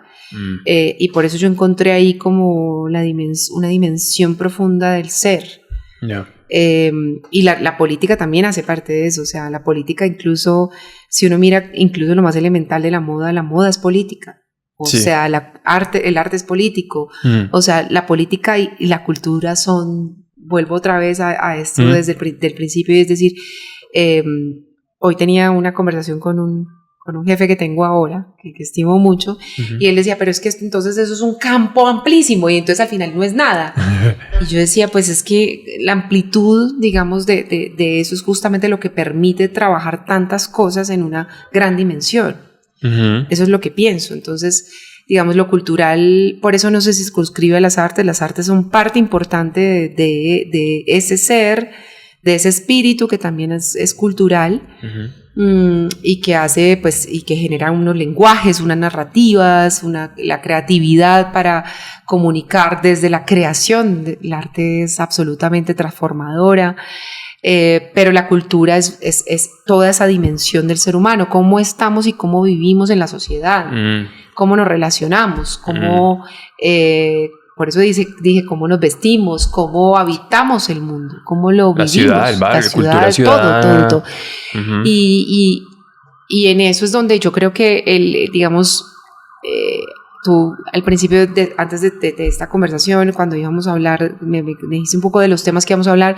Y por eso yo encontré ahí como una dimensión profunda del ser. Yeah. Y la política también hace parte de eso. O sea, la política incluso, si uno mira incluso lo más elemental de la moda es política. O sea, el arte es político. O sea, la política y la cultura vuelvo otra vez a esto desde el principio, y es decir, hoy tenía una conversación con un jefe que tengo ahora, que estimo mucho, y él decía, pero es que entonces eso es un campo amplísimo, y entonces al final no es nada. Y yo decía, pues es que la amplitud, digamos, de eso es justamente lo que permite trabajar tantas cosas en una gran dimensión. Eso es lo que pienso. Entonces, digamos, lo cultural, por eso no se circunscribe a las artes son parte importante de ese ser, de ese espíritu que también es cultural. Y que hace, pues, y que genera unos lenguajes, unas narrativas, la creatividad para comunicar desde la creación. El arte es absolutamente transformadora, pero la cultura es toda esa dimensión del ser humano, cómo estamos y cómo vivimos en la sociedad, cómo nos relacionamos, cómo... por eso dije cómo nos vestimos, cómo habitamos el mundo, cómo lo vivimos. La ciudad, el barrio, la cultura ciudadana. Todo. Y en eso es donde yo creo que digamos, tú al principio, antes de esta conversación, cuando íbamos a hablar, me dijiste un poco de los temas que íbamos a hablar,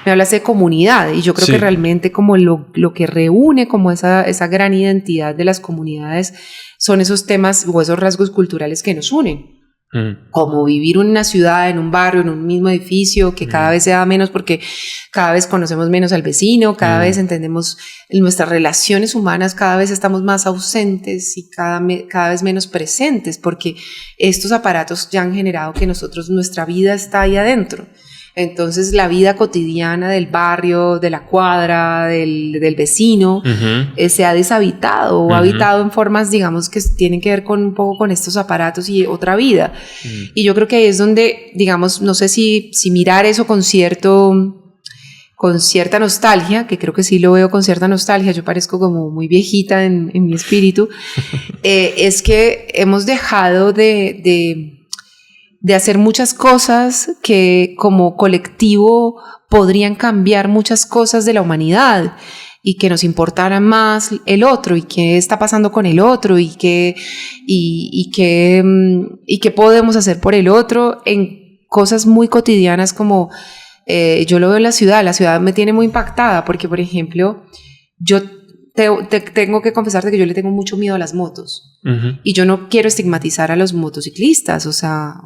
me hablaste de comunidad, y yo creo que realmente como lo que reúne como esa gran identidad de las comunidades son esos temas o esos rasgos culturales que nos unen. Como vivir en una ciudad, en un barrio, en un mismo edificio, que cada vez se da menos porque cada vez conocemos menos al vecino, cada vez entendemos nuestras relaciones humanas, cada vez estamos más ausentes y cada vez menos presentes, porque estos aparatos ya han generado que nuestra vida está ahí adentro. Entonces la vida cotidiana del barrio, de la cuadra, del vecino, se ha deshabitado o habitado en formas, digamos, que tienen que ver un poco con estos aparatos y otra vida. Y yo creo que ahí es donde, digamos, no sé si mirar eso con cierta nostalgia, que creo que sí lo veo con cierta nostalgia, yo parezco como muy viejita en mi espíritu, es que hemos dejado de hacer muchas cosas que como colectivo podrían cambiar muchas cosas de la humanidad, y que nos importara más el otro y qué está pasando con el otro y qué podemos hacer por el otro en cosas muy cotidianas como yo lo veo en la ciudad me tiene muy impactada porque, por ejemplo, yo tengo que confesarte que yo le tengo mucho miedo a las motos. Y yo no quiero estigmatizar a los motociclistas, o sea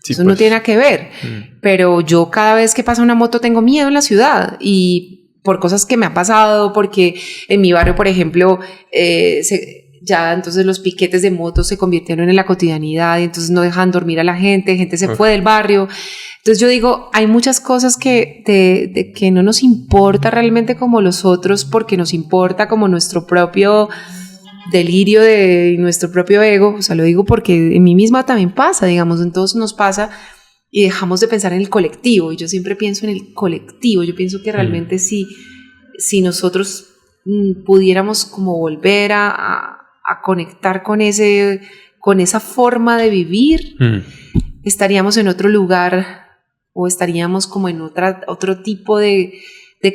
sí, eso pues no tiene nada que ver. Pero yo cada vez que pasa una moto tengo miedo en la ciudad, y por cosas que me han pasado, porque en mi barrio, por ejemplo, ya entonces los piquetes de motos se convirtieron en la cotidianidad y entonces no dejan dormir a la gente se fue del barrio. Entonces yo digo, hay muchas cosas que no nos importa realmente como los otros, porque nos importa como nuestro propio delirio de nuestro propio ego. O sea, lo digo porque en mí misma también pasa, digamos, en todos nos pasa, y dejamos de pensar en el colectivo. Y yo siempre pienso en el colectivo. Yo pienso que realmente si nosotros pudiéramos como volver a conectar con esa forma de vivir, estaríamos en otro lugar, o estaríamos como en otro tipo de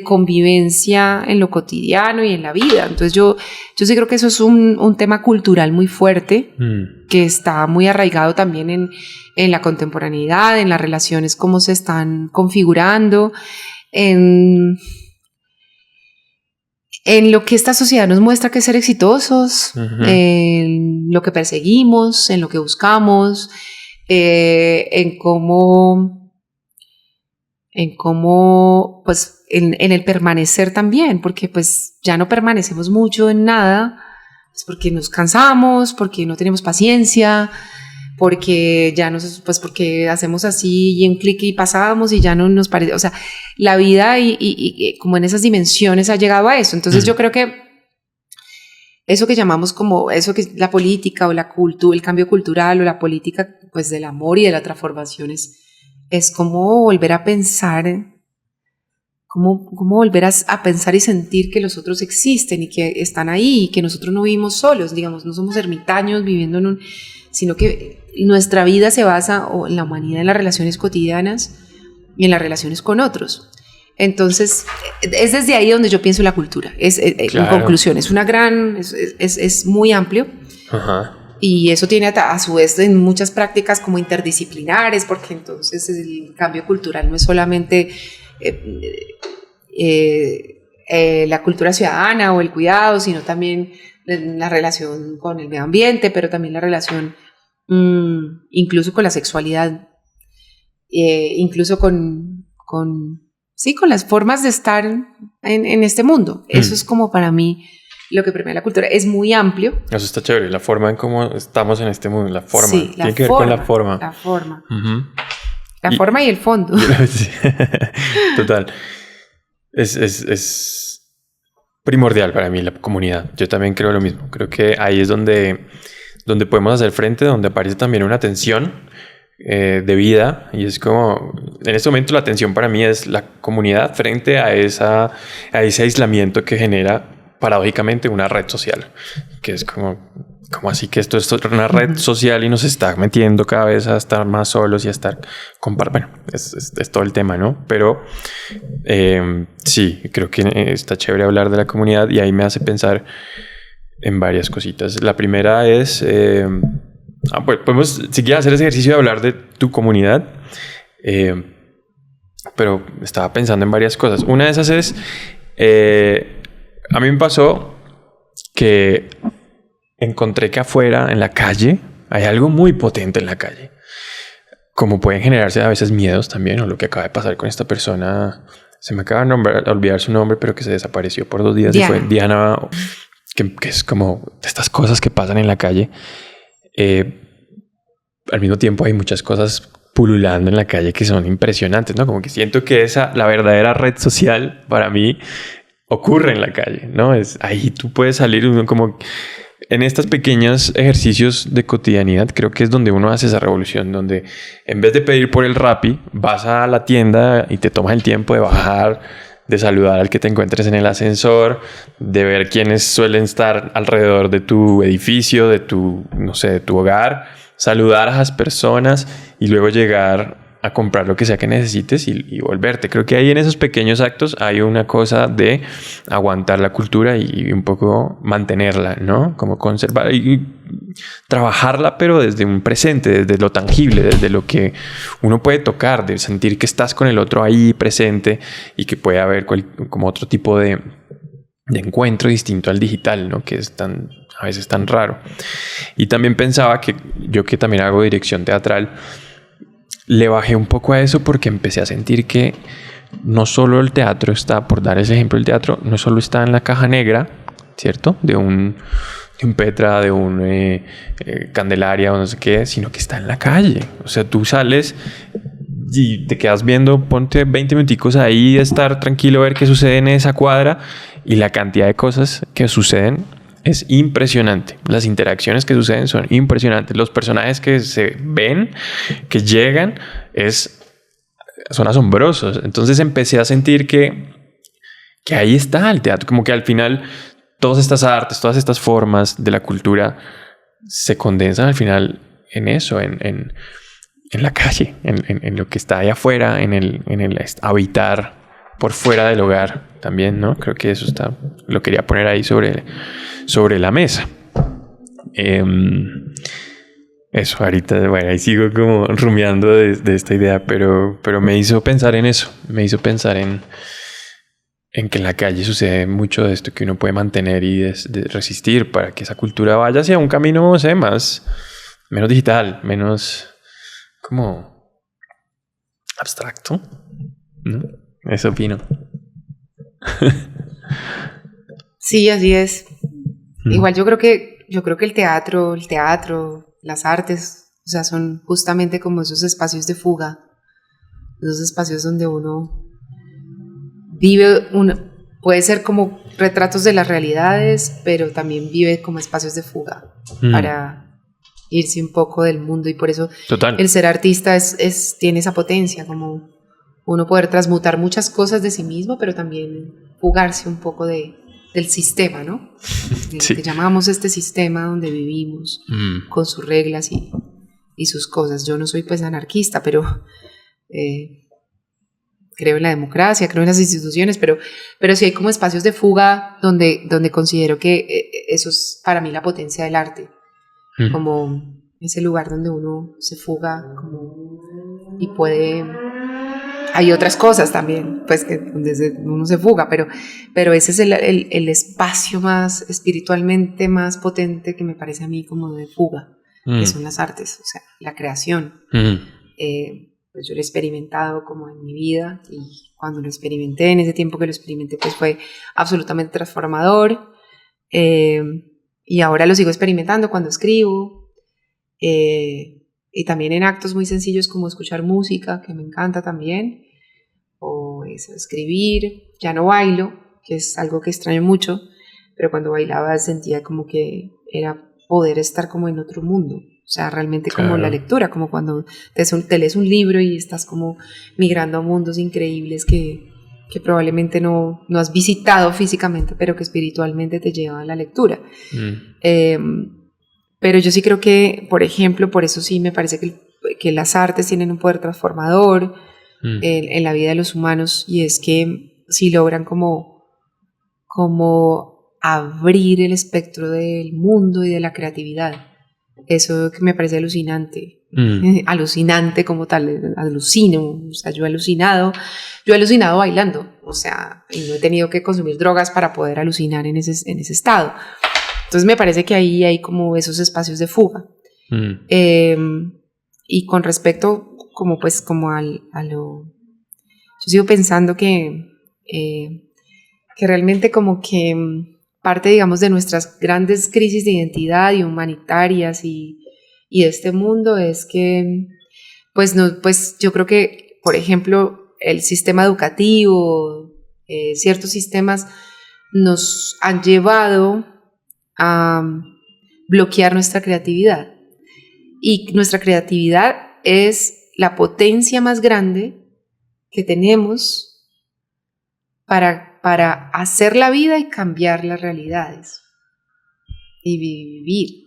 convivencia en lo cotidiano y en la vida. Entonces yo sí creo que eso es un tema cultural muy fuerte, que está muy arraigado también en la contemporaneidad, en las relaciones, cómo se están configurando, en lo que esta sociedad nos muestra que es ser exitosos, en lo que perseguimos, en lo que buscamos, en cómo, pues, en el permanecer también, porque pues ya no permanecemos mucho en nada, pues porque nos cansamos, porque no tenemos paciencia, porque porque hacemos así y un clic y pasamos y ya no nos parece, o sea, la vida y como en esas dimensiones ha llegado a eso. Entonces yo creo que eso que llamamos como eso que la política o la cultura, el cambio cultural o la política pues del amor y de la transformación es como volver a pensar, como volver a pensar y sentir que los otros existen y que están ahí y que nosotros no vivimos solos, digamos, no somos ermitaños viviendo sino que nuestra vida se basa en la humanidad, en las relaciones cotidianas y en las relaciones con otros. Entonces, es desde ahí donde yo pienso la cultura. Claro. En conclusión, es muy amplio. Ajá. Y eso tiene a su vez en muchas prácticas como interdisciplinares, porque entonces el cambio cultural no es solamente la cultura ciudadana o el cuidado, sino también la relación con el medio ambiente, pero también la relación incluso con la sexualidad, incluso con las formas de estar en este mundo. Eso es como para mí lo que permea la cultura. Es muy amplio. Eso está chévere, la forma en cómo estamos en este mundo, la forma. Sí, tiene que ver con la forma. La forma. La forma y el fondo. Sí. Total. Es primordial para mí la comunidad. Yo también creo lo mismo. Creo que ahí es donde podemos hacer frente, donde aparece también una tensión de vida, y es como en este momento la tensión para mí es la comunidad frente a ese aislamiento que genera paradójicamente una red social, que es como así que esto es una red social y nos está metiendo cada vez a estar más solos y a estar bueno, es todo el tema, ¿no? Pero sí, creo que está chévere hablar de la comunidad, y ahí me hace pensar en varias cositas. La primera es pues podemos seguir a hacer ese ejercicio de hablar de tu comunidad, pero estaba pensando en varias cosas. Una de esas es a mí me pasó que encontré que afuera en la calle hay algo muy potente en la calle, como pueden generarse a veces miedos también, o lo que acaba de pasar con esta persona, se me acaba de olvidar su nombre, pero que se desapareció por 2 días. Diana. Y fue Diana, que es como estas cosas que pasan en la calle. Al mismo tiempo hay muchas cosas pululando en la calle que son impresionantes, ¿no? Como que siento que la verdadera red social para mí ocurre en la calle, ¿no? Ahí tú puedes salir como en estos pequeños ejercicios de cotidianidad. Creo que es donde uno hace esa revolución, donde en vez de pedir por el Rappi, vas a la tienda y te tomas el tiempo de bajar, de saludar al que te encuentres en el ascensor, de ver quiénes suelen estar alrededor de tu edificio, de tu hogar, saludar a esas personas y luego llegar a comprar lo que sea que necesites y volverte. Creo que ahí en esos pequeños actos hay una cosa de aguantar la cultura y un poco mantenerla, ¿no? Como conservar y trabajarla, pero desde un presente, desde lo tangible, desde lo que uno puede tocar, de sentir que estás con el otro ahí presente y que puede haber como otro tipo de encuentro distinto al digital, ¿no? Que es a veces tan raro. Y también pensaba que yo, que también hago dirección teatral, le bajé un poco a eso porque empecé a sentir que no solo el teatro está, por dar ese ejemplo, el teatro no solo está en la caja negra, ¿cierto? De un Petra, de un Candelaria o no sé qué, sino que está en la calle. O sea, tú sales y te quedas viendo, ponte 20 minuticos ahí, estar tranquilo, ver qué sucede en esa cuadra, y la cantidad de cosas que suceden es impresionante. Las interacciones que suceden son impresionantes. Los personajes que se ven, que llegan, son asombrosos. Entonces empecé a sentir que ahí está el teatro, como que al final todas estas artes, todas estas formas de la cultura se condensan al final en eso, en la calle, en lo que está ahí afuera, en el habitar por fuera del hogar también, ¿no? Creo que eso lo quería poner ahí sobre la mesa. Eso, ahorita, bueno, ahí sigo como rumiando de esta idea, pero me hizo pensar en eso, me hizo pensar en que en la calle sucede mucho de esto que uno puede mantener y de resistir para que esa cultura vaya hacia un camino, no sé, menos digital, menos como abstracto, ¿no? Eso opino. Sí, así es. Igual yo creo que el teatro, las artes, o sea, son justamente como esos espacios de fuga, esos espacios donde uno vive, puede ser como retratos de las realidades, pero también vive como espacios de fuga para irse un poco del mundo, y por eso el ser artista tiene esa potencia, como uno poder transmutar muchas cosas de sí mismo, pero también fugarse un poco del sistema, ¿no? Sí. Que llamamos este sistema donde vivimos, con sus reglas y sus cosas. Yo no soy pues anarquista, pero creo en la democracia, creo en las instituciones, pero sí hay como espacios de fuga donde considero que eso es para mí la potencia del arte, como ese lugar donde uno se fuga y puede... Hay otras cosas también, pues, donde uno se fuga, pero ese es el espacio más espiritualmente más potente que me parece a mí como de fuga, que son las artes, o sea, la creación. Pues yo lo he experimentado como en mi vida, y cuando lo experimenté, en ese tiempo que lo experimenté, pues fue absolutamente transformador, y ahora lo sigo experimentando cuando escribo, y también en actos muy sencillos como escuchar música, que me encanta también, o eso, escribir. Ya no bailo, que es algo que extraño mucho, pero cuando bailaba sentía como que era poder estar como en otro mundo, o sea, realmente como la lectura, como cuando te lees un libro y estás como migrando a mundos increíbles que probablemente no has visitado físicamente, pero que espiritualmente te lleva a la lectura. Pero yo sí creo que, por ejemplo, por eso sí me parece que las artes tienen un poder transformador en la vida de los humanos, y es que sí logran como abrir el espectro del mundo y de la creatividad. Eso que me parece alucinante, alucinante como tal, alucino, o sea, yo he alucinado bailando, o sea, y no he tenido que consumir drogas para poder alucinar en ese estado. Entonces me parece que ahí hay como esos espacios de fuga. Y con respecto como a lo... Yo sigo pensando que realmente como que parte, digamos, de nuestras grandes crisis de identidad y humanitarias y de este mundo es que, pues yo creo que, por ejemplo, el sistema educativo, ciertos sistemas nos han llevado a bloquear nuestra creatividad, y nuestra creatividad es la potencia más grande que tenemos para hacer la vida y cambiar las realidades y vivir.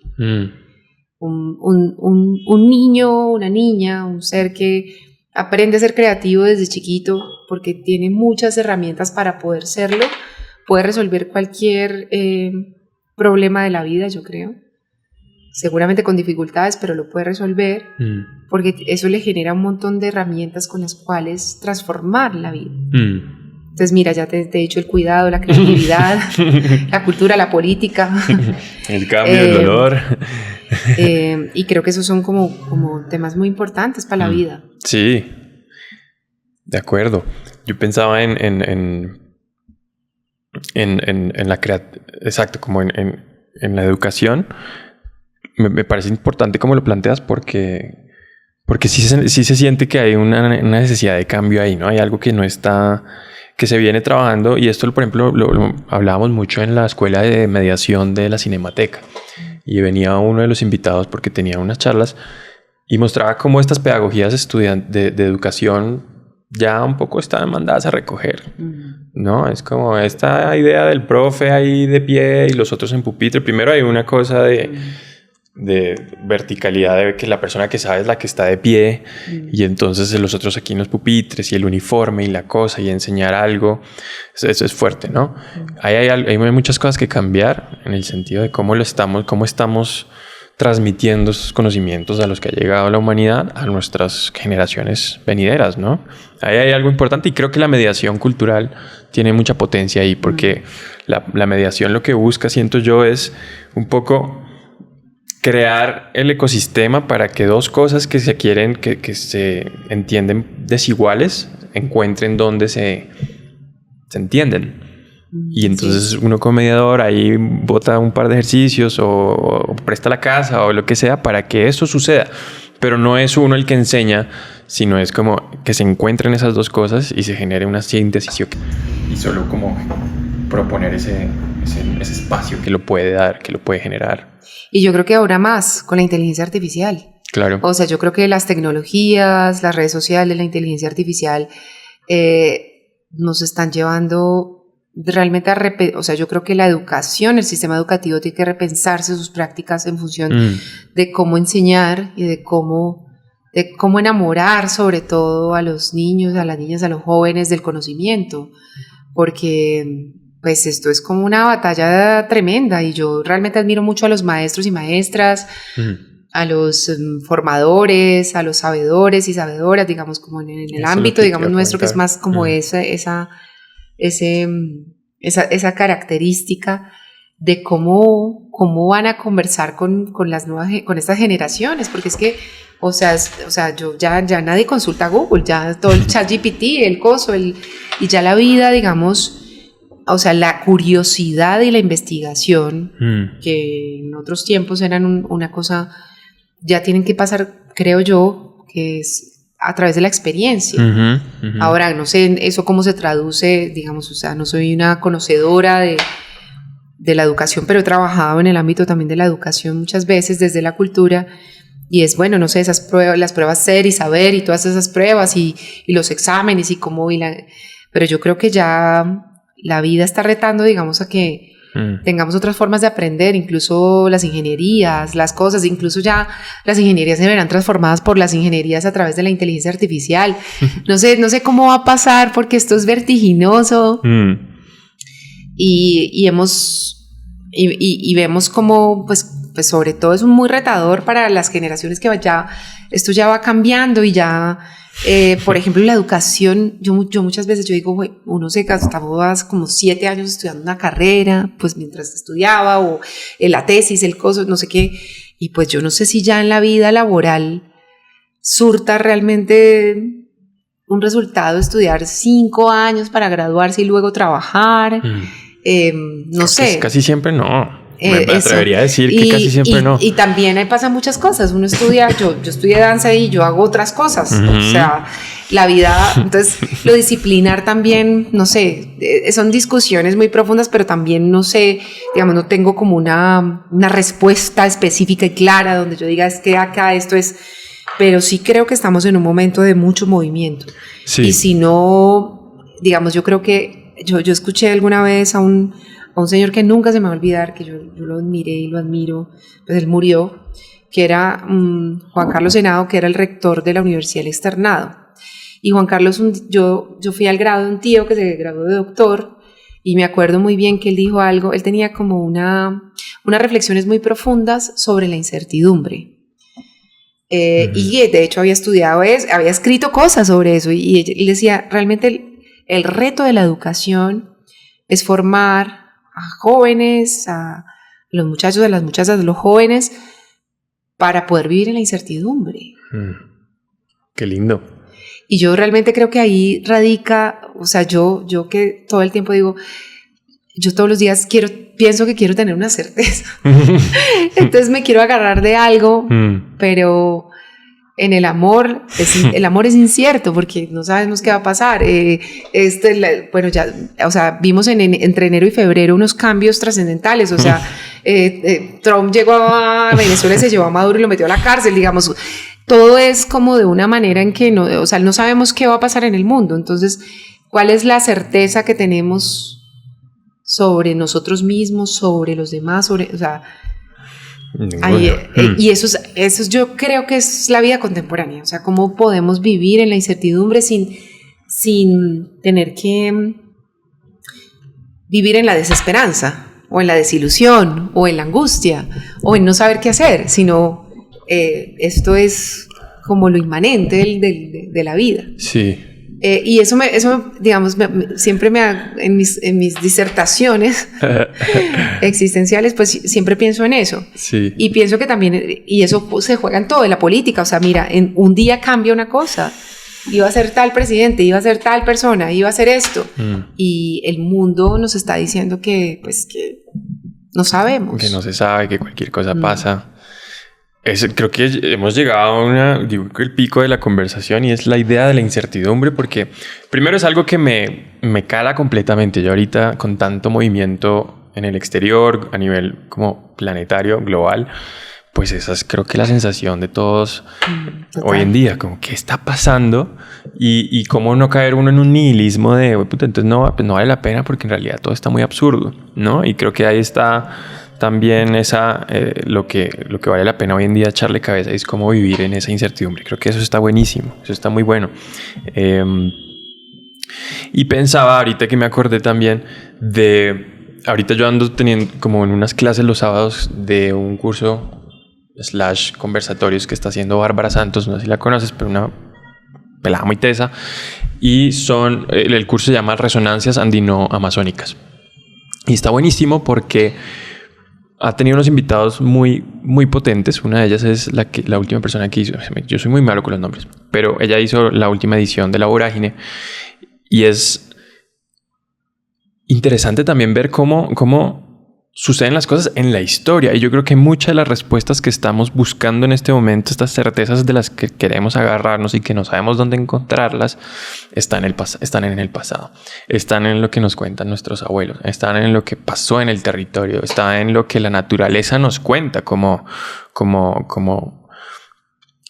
Un niño, una niña, un ser que aprende a ser creativo desde chiquito porque tiene muchas herramientas para poder serlo, puede resolver cualquier problema de la vida, yo creo, seguramente con dificultades, pero lo puede resolver, porque eso le genera un montón de herramientas con las cuales transformar la vida. Entonces mira, ya te he dicho el cuidado, la creatividad, la cultura, la política, el cambio, el dolor, y creo que esos son como temas muy importantes para la vida. Sí, de acuerdo. Yo pensaba en la creatividad, exacto, como en en la educación, me parece importante como lo planteas porque sí se siente que hay una necesidad de cambio ahí, ¿no? Hay algo que no está, que se viene trabajando, y esto, por ejemplo, lo hablábamos mucho en la escuela de mediación de la Cinemateca, y venía uno de los invitados porque tenía unas charlas y mostraba cómo estas pedagogías de educación ya un poco están mandadas a recoger, ¿no? Es como esta idea del profe ahí de pie y los otros en pupitre. Primero hay una cosa de verticalidad, de que la persona que sabe es la que está de pie, y entonces los otros aquí en los pupitres y el uniforme y la cosa y enseñar algo. Eso es fuerte, ¿no? Hay muchas cosas que cambiar en el sentido de cómo estamos transmitiendo esos conocimientos a los que ha llegado la humanidad a nuestras generaciones venideras, ¿no? Ahí hay algo importante, y creo que la mediación cultural tiene mucha potencia ahí, porque la mediación lo que busca, siento yo, es un poco crear el ecosistema para que dos cosas que se quieren, que se entienden desiguales, encuentren donde se entienden. Y entonces uno como mediador ahí bota un par de ejercicios o presta la casa o lo que sea para que eso suceda. Pero no es uno el que enseña, sino es como que se encuentren esas dos cosas y se genere una síntesis, y solo como proponer ese espacio que lo puede dar, que lo puede generar. Y yo creo que ahora más con la inteligencia artificial. Claro. O sea, yo creo que las tecnologías, las redes sociales, la inteligencia artificial nos están llevando realmente o sea, yo creo que la educación, el sistema educativo tiene que repensarse sus prácticas en función de cómo enseñar y de cómo enamorar sobre todo a los niños, a las niñas, a los jóvenes del conocimiento, porque pues esto es como una batalla tremenda, y yo realmente admiro mucho a los maestros y maestras, a los formadores, a los sabedores y sabedoras, digamos, como en el ámbito, digamos, nuestro, que es más como esa característica de cómo van a conversar con estas generaciones, porque es que, o sea, ya nadie consulta a Google, ya todo el ChatGPT, el coso, y ya la vida, digamos, o sea, la curiosidad y la investigación, que en otros tiempos eran una cosa, ya tienen que pasar, creo yo, que es a través de la experiencia. Ahora, no sé eso cómo se traduce, digamos, o sea, no soy una conocedora de la educación, pero he trabajado en el ámbito también de la educación muchas veces desde la cultura, y es, bueno, no sé, esas pruebas, las pruebas ser y saber y todas esas pruebas y los exámenes y cómo, pero yo creo que ya la vida está retando, digamos, a que tengamos otras formas de aprender, incluso las ingenierías, las cosas, incluso ya las ingenierías se verán transformadas por las ingenierías a través de la inteligencia artificial. No sé cómo va a pasar, porque esto es vertiginoso. Y vemos como, pues sobre todo es muy retador para las generaciones que esto ya va cambiando, y ya, por ejemplo, la educación, yo muchas veces yo digo, uno se gastaba como 7 años estudiando una carrera, pues mientras estudiaba, o la tesis, el coso, no sé qué, y pues yo no sé si ya en la vida laboral surta realmente un resultado estudiar 5 años para graduarse y luego trabajar. No sé. Casi siempre no. Me atrevería a decir que casi siempre no. Y también ahí pasan muchas cosas. Uno estudia, yo estudié danza y yo hago otras cosas. O sea, la vida, entonces lo disciplinar también, no sé, son discusiones muy profundas, pero también no sé, digamos, no tengo como una respuesta específica y clara donde yo diga, es que acá esto es, pero sí creo que estamos en un momento de mucho movimiento. Sí. Y si no, digamos, yo creo que yo escuché alguna vez a un señor que nunca se me va a olvidar, que yo lo admiré y lo admiro, pues él murió, que era Juan Carlos Henao, que era el rector de la Universidad del Externado. Y Juan Carlos, yo fui al grado de un tío que se graduó de doctor, y me acuerdo muy bien que él dijo algo, él tenía como unas reflexiones muy profundas sobre la incertidumbre. Y de hecho había estudiado eso, había escrito cosas sobre eso, y él decía, realmente el reto de la educación es formar a jóvenes, a los muchachos, a las muchachas, a los jóvenes, para poder vivir en la incertidumbre. Qué lindo. Y yo realmente creo que ahí radica, o sea, yo que todo el tiempo digo, yo todos los días pienso que quiero tener una certeza. Entonces me quiero agarrar de algo, pero en el amor es incierto porque no sabemos qué va a pasar. Bueno, ya, o sea, vimos entre enero y febrero unos cambios trascendentales. O sea, Trump llegó a Venezuela y se llevó a Maduro y lo metió a la cárcel, digamos. Todo es como de una manera en que no sabemos qué va a pasar en el mundo. Entonces, ¿cuál es la certeza que tenemos sobre nosotros mismos, sobre los demás, o sea, y eso yo creo que es la vida contemporánea, o sea, cómo podemos vivir en la incertidumbre sin tener que vivir en la desesperanza, o en la desilusión, o en la angustia, o en no saber qué hacer, sino esto es como lo inmanente de la vida. Sí. Y eso digamos, siempre en mis disertaciones existenciales, pues siempre pienso en eso. Sí. Y pienso que también, y eso se juega en todo, en la política. O sea, mira, en un día cambia una cosa. Iba a ser tal presidente, iba a ser tal persona, iba a ser esto. Y el mundo nos está diciendo que no sabemos. Que no se sabe, que cualquier cosa pasa. Creo que hemos llegado a el pico de la conversación y es la idea de la incertidumbre, porque primero es algo que me cala completamente. Yo ahorita con tanto movimiento en el exterior a nivel como planetario, global, pues esa es creo que la sensación de todos hoy en día, como qué está pasando y cómo no caer uno en un nihilismo de puta, entonces no vale la pena porque en realidad todo está muy absurdo, ¿no? Y creo que ahí está también lo que vale la pena hoy en día echarle cabeza es cómo vivir en esa incertidumbre. Creo que eso está buenísimo, eso está muy bueno. Y pensaba ahorita que me acordé también ahorita yo ando teniendo como en unas clases los sábados de un curso / conversatorios que está haciendo Bárbara Santos, no sé si la conoces, pero una pelada muy tesa, y el curso se llama Resonancias Andino-Amazónicas y está buenísimo porque ha tenido unos invitados muy, muy potentes. Una de ellas es la última persona que hizo. Yo soy muy malo con los nombres, pero ella hizo la última edición de La Vorágine. Y es interesante también ver cómo suceden las cosas en la historia. Y yo creo que muchas de las respuestas que estamos buscando en este momento, estas certezas de las que queremos agarrarnos y que no sabemos dónde encontrarlas, están en el pasado. Están en lo que nos cuentan nuestros abuelos. Están en lo que pasó en el territorio. Está en lo que la naturaleza nos cuenta como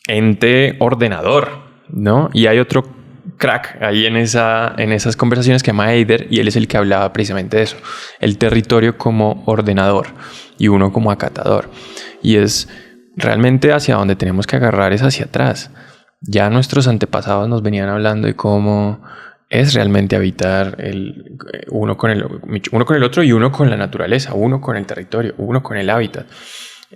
ente ordenador, ¿no? Y hay otro crack ahí en esas conversaciones que se llama Eider, y él es el que hablaba precisamente de eso, el territorio como ordenador y uno como acatador, y es realmente hacia donde tenemos que agarrar es hacia atrás. Ya nuestros antepasados nos venían hablando de cómo es realmente habitar uno con el otro y uno con la naturaleza, uno con el territorio, uno con el hábitat.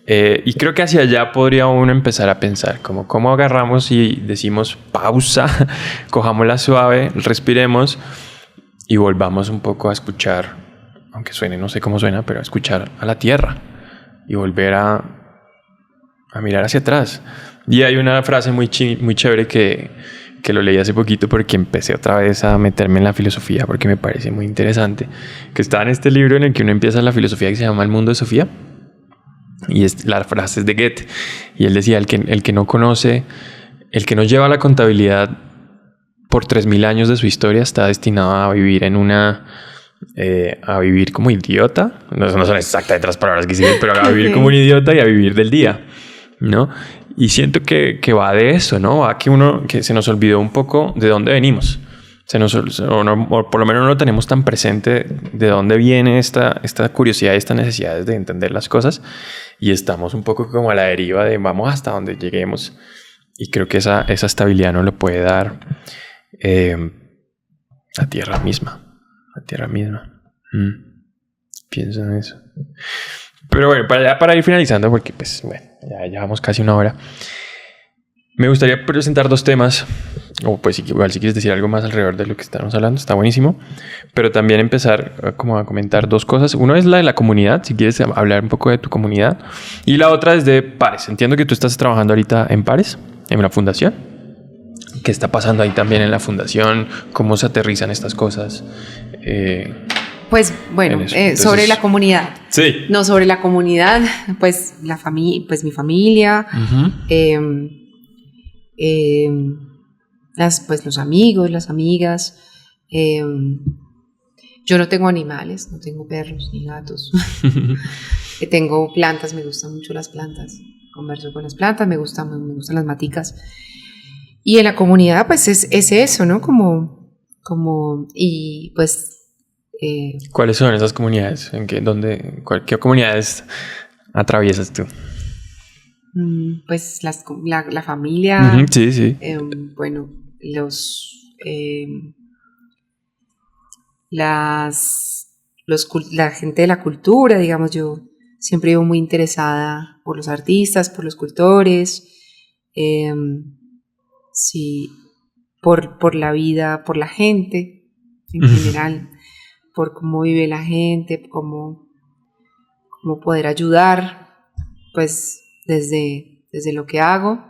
Y creo que hacia allá podría uno empezar a pensar cómo agarramos y decimos pausa, cojámosla suave, respiremos y volvamos un poco a escuchar, aunque suene, no sé cómo suena, pero a escuchar a la tierra y volver a mirar hacia atrás. Y hay una frase muy chévere que lo leí hace poquito porque empecé otra vez a meterme en la filosofía porque me parece muy interesante, que está en este libro en el que uno empieza la filosofía que se llama El Mundo de Sofía. Y la frase es de Goethe, y él decía, el que no conoce, el que no lleva la contabilidad por 3000 años de su historia está destinado a vivir a vivir como idiota. No son exactamente las palabras que hicieron, pero a vivir como un idiota y a vivir del día, ¿no? Y siento que va de eso, ¿no? Va que se nos olvidó un poco de dónde venimos. O por lo menos no lo tenemos tan presente de dónde viene esta curiosidad y esta necesidad de entender las cosas, y estamos un poco como a la deriva de vamos hasta donde lleguemos, y creo que esa estabilidad nos lo puede dar la tierra misma. Pienso en eso. Pero bueno, para ir finalizando, porque pues bueno, ya llevamos casi una hora, me gustaría presentar 2 temas, o pues igual si quieres decir algo más alrededor de lo que estamos hablando, está buenísimo, pero también empezar como a comentar 2 cosas. Uno es la de la comunidad, si quieres hablar un poco de tu comunidad, y la otra es de Pares. Entiendo que tú estás trabajando ahorita en Pares, en una fundación. ¿Qué está pasando ahí también en la fundación? ¿Cómo se aterrizan estas cosas? Pues bueno, entonces, sobre la comunidad. Sí. No, sobre la comunidad, pues pues mi familia, pues los amigos, las amigas. Yo no tengo animales, no tengo perros ni gatos. Tengo plantas, me gustan mucho las plantas. Converso con las plantas, me gustan las maticas. Y en la comunidad, pues es eso, ¿no? Y pues... ¿Cuáles son esas comunidades? ¿Qué comunidades atraviesas tú? Pues la familia. Sí, sí. Bueno, la gente de la cultura, digamos, yo siempre vivo muy interesada por los artistas, por los cultores, sí, por la vida, por la gente en general, por cómo vive la gente, cómo poder ayudar, pues desde lo que hago.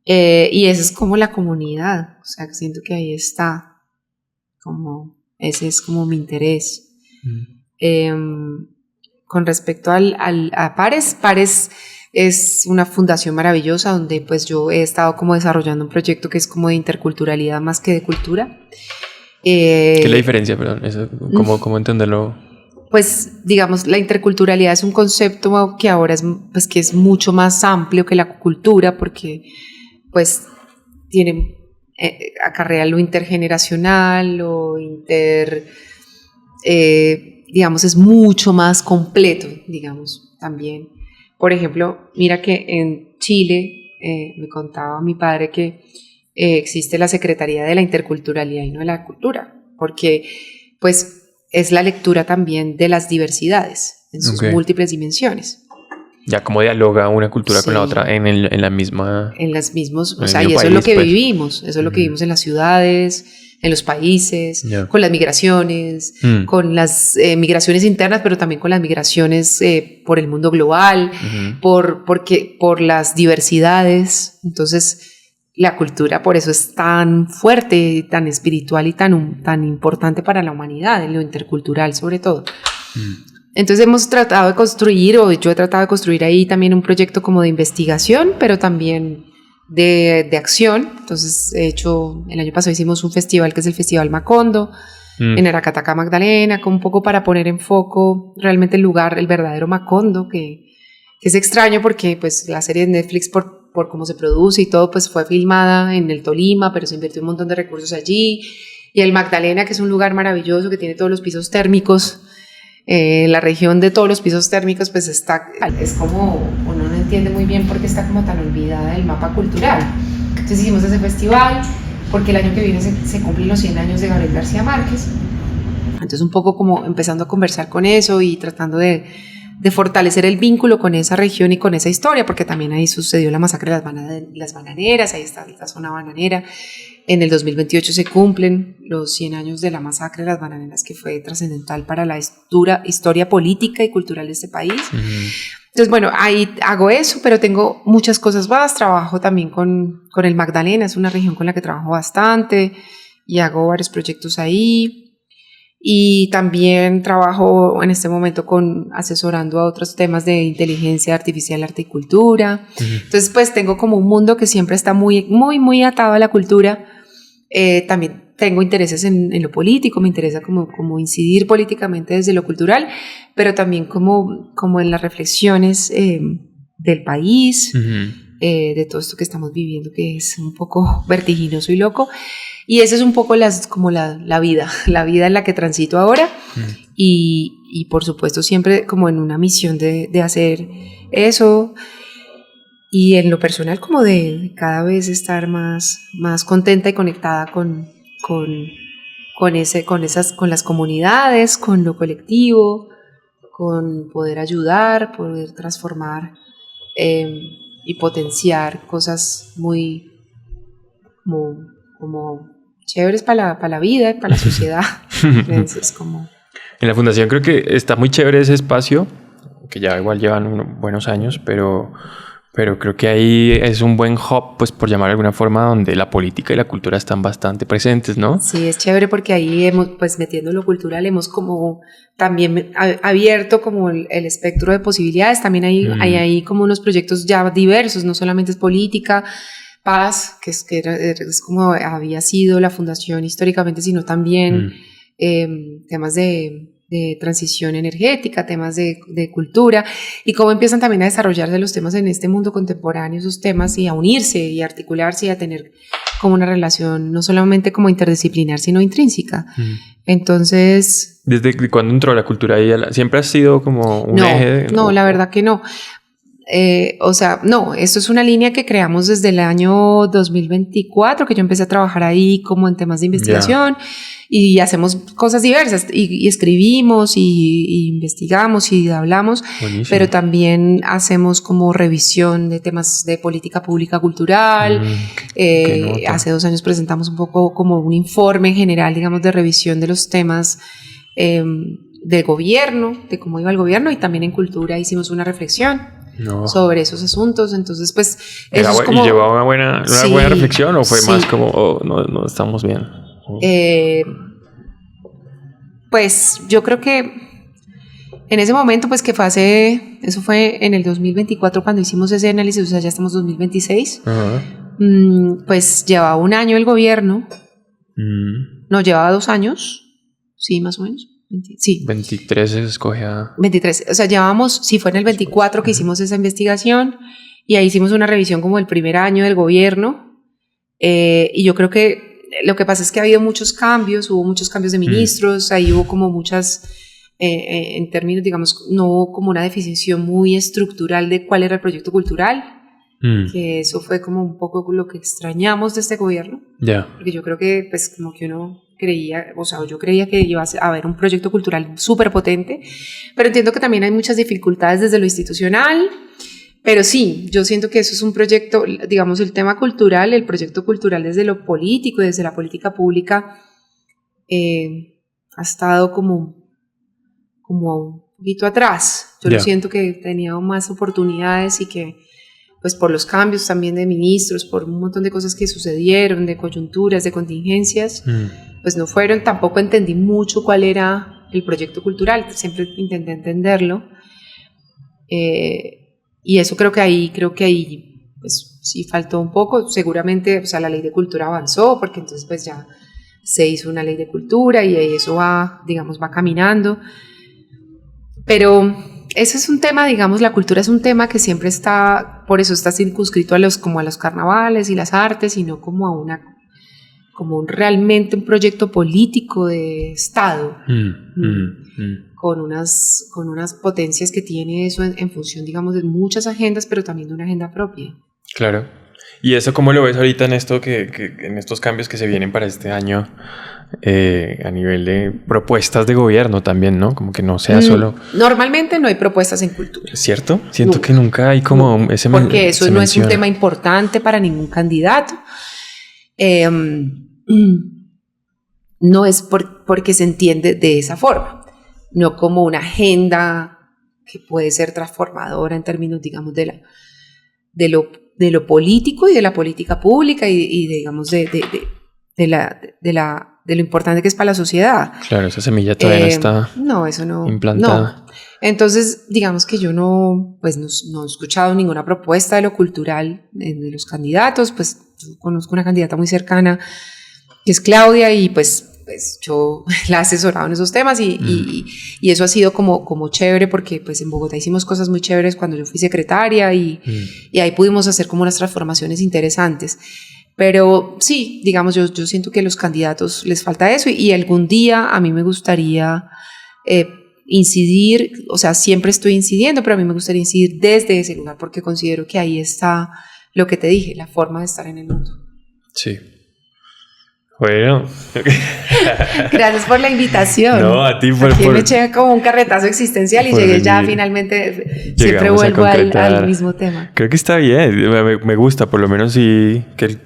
Y esa es como la comunidad, o sea, siento que ahí está. Ese es como mi interés. Con respecto a Pares, Pares es una fundación maravillosa donde pues yo he estado como desarrollando un proyecto que es como de interculturalidad más que de cultura. ¿Qué es la diferencia? Perdón, eso, ¿cómo entenderlo? Pues digamos, la interculturalidad es un concepto que ahora que es mucho más amplio que la cultura porque pues acarrea lo intergeneracional, digamos, es mucho más completo, digamos, también. Por ejemplo, mira que en Chile, me contaba mi padre que existe la Secretaría de la Interculturalidad y no de la Cultura, porque pues es la lectura también de las diversidades en sus múltiples dimensiones. Ya, cómo dialoga una cultura con la otra en la misma... En las mismas, o sea, y eso es lo que vivimos, eso es lo que vivimos en las ciudades, en los países, con las migraciones, con las migraciones internas, pero también con las migraciones por el mundo global, por las diversidades. Entonces, la cultura por eso es tan fuerte, tan espiritual y tan importante para la humanidad, en lo intercultural sobre todo. Entonces hemos tratado de construir, o yo he tratado de construir ahí también un proyecto como de investigación, pero también de acción. Entonces el año pasado hicimos un festival que es el Festival Macondo, en Aracataca, Magdalena, como un poco para poner en foco realmente el verdadero Macondo, que es extraño porque pues la serie de Netflix por cómo se produce y todo, pues fue filmada en el Tolima, pero se invirtió un montón de recursos allí. Y el Magdalena, que es un lugar maravilloso que tiene todos los pisos térmicos. La región de todos los pisos térmicos pues es como, uno no entiende muy bien por qué está como tan olvidada del mapa cultural. Entonces hicimos ese festival porque el año que viene se cumplen los 100 años de Gabriel García Márquez. Entonces un poco como empezando a conversar con eso y tratando de fortalecer el vínculo con esa región y con esa historia, porque también ahí sucedió la masacre de las bananeras, ahí está la zona bananera. En el 2028 se cumplen los 100 años de la masacre de las bananeras, que fue trascendental para la historia política y cultural de este país. Entonces, bueno, ahí hago eso, pero tengo muchas cosas más. Trabajo también con el Magdalena, es una región con la que trabajo bastante y hago varios proyectos ahí. Y también trabajo en este momento asesorando a otros temas de inteligencia artificial, arte y cultura. Entonces, pues tengo como un mundo que siempre está muy, muy, muy atado a la cultura. También tengo intereses en lo político, me interesa como incidir políticamente desde lo cultural, pero también como en las reflexiones del país, de todo esto que estamos viviendo, que es un poco vertiginoso y loco. Y esa es un poco como la vida en la que transito ahora. Y por supuesto siempre como en una misión de hacer eso. Y en lo personal como de cada vez estar más contenta y conectada con las comunidades, con lo colectivo, con poder ayudar, poder transformar y potenciar cosas muy como chéveres para la vida, para la sociedad. Entonces, como... En la fundación creo que está muy chévere ese espacio, que ya igual llevan buenos años, pero Pero creo que ahí es un buen hub, pues por llamar de alguna forma, donde la política y la cultura están bastante presentes, ¿no? Sí, es chévere porque ahí hemos, pues metiendo lo cultural, hemos como también abierto como el espectro de posibilidades. También hay ahí como unos proyectos ya diversos, no solamente es política, paz, que es como había sido la fundación históricamente, sino también temas de transición energética, temas de cultura, y cómo empiezan también a desarrollarse los temas en este mundo contemporáneo, esos temas, y a unirse y a articularse y a tener como una relación no solamente como interdisciplinar, sino intrínseca. Entonces... ¿Desde cuándo entró la cultura ahí? ¿Siempre ha sido como un eje? No, la verdad que no. O sea, no, esto es una línea que creamos desde el año 2024, que yo empecé a trabajar ahí como en temas de investigación, y hacemos cosas diversas, y escribimos, y investigamos, y hablamos. Buenísimo. Pero también hacemos como revisión de temas de política pública cultural. Hace 2 años presentamos un poco como un informe general, digamos, de revisión de los temas del gobierno, de cómo iba el gobierno, y también en cultura hicimos una reflexión sobre esos asuntos. Entonces, pues eso es como, ¿y llevaba una buena reflexión o fue más como no estamos bien? Pues yo creo que en ese momento, pues que eso fue en el 2024 cuando hicimos ese análisis, o sea, ya estamos en 2026, pues llevaba 1 año el gobierno, no, llevaba 2 años, sí, más o menos. Sí. 23 se escoge a... 23, o sea, fue en el 24 que hicimos esa investigación, y ahí hicimos una revisión como el primer año del gobierno, y yo creo que lo que pasa es que ha habido muchos cambios, hubo muchos cambios de ministros, ahí hubo como muchas, en términos, digamos, no hubo como una definición muy estructural de cuál era el proyecto cultural, que eso fue como un poco lo que extrañamos de este gobierno, porque yo creo que pues como que uno creía, o sea, yo creía que iba a haber un proyecto cultural súper potente, pero entiendo que también hay muchas dificultades desde lo institucional. Pero sí, yo siento que eso es un proyecto, digamos, el tema cultural, el proyecto cultural desde lo político, desde la política pública, ha estado como un poquito atrás. Yo lo siento que tenía más oportunidades, y que pues por los cambios también de ministros, por un montón de cosas que sucedieron, de coyunturas, de contingencias, pues no fueron. Tampoco entendí mucho cuál era el proyecto cultural, siempre intenté entenderlo. Y eso creo que ahí pues sí faltó un poco. Seguramente, o sea, la ley de cultura avanzó, porque entonces pues ya se hizo una ley de cultura y eso va caminando. Pero ese es un tema, digamos, la cultura es un tema que siempre está, por eso está circunscrito a los carnavales y las artes, y no como realmente un proyecto político de Estado. Con unas potencias que tiene eso en función, digamos, de muchas agendas, pero también de una agenda propia. Claro. ¿Y eso cómo lo ves ahorita en esto en estos cambios que se vienen para este año, a nivel de propuestas de gobierno también, ¿no? Como que no sea solo... Normalmente no hay propuestas en cultura. ¿Es cierto? Siento que nunca hay como ese... Porque eso no es un tema importante para ningún candidato. No es porque se entiende de esa forma, no como una agenda que puede ser transformadora en términos, digamos, de lo político y de la política pública, y digamos de lo importante que es para la sociedad. Claro, esa semilla todavía no está implantada. No. Entonces, digamos que yo no he escuchado ninguna propuesta de lo cultural de los candidatos. Pues yo conozco una candidata muy cercana que es Claudia, y pues yo la he asesorado en esos temas, y eso ha sido como chévere, porque pues en Bogotá hicimos cosas muy chéveres cuando yo fui secretaria, y ahí pudimos hacer como unas transformaciones interesantes. Pero sí, digamos, yo siento que a los candidatos les falta eso, y algún día a mí me gustaría incidir, o sea, siempre estoy incidiendo, pero a mí me gustaría incidir desde ese lugar, porque considero que ahí está lo que te dije, la forma de estar en el mundo. Sí. Bueno. Gracias por la invitación. No, a ti Aquí me eché como un carretazo existencial y llegué ya finalmente. Siempre vuelvo al mismo tema. Creo que está bien. Me gusta, por lo menos sí, que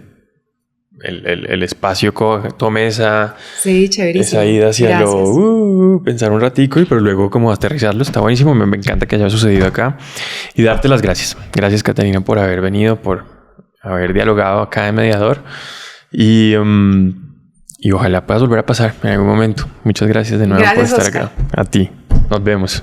el espacio tome esa ida hacia pensar un ratico, pero luego como aterrizarlo. Está buenísimo, me encanta que haya sucedido acá. Y darte las gracias. Gracias, Caterina, por haber venido, por haber dialogado acá de mediador. Y ojalá puedas volver a pasar en algún momento. Muchas gracias de nuevo por estar acá. A ti. Nos vemos.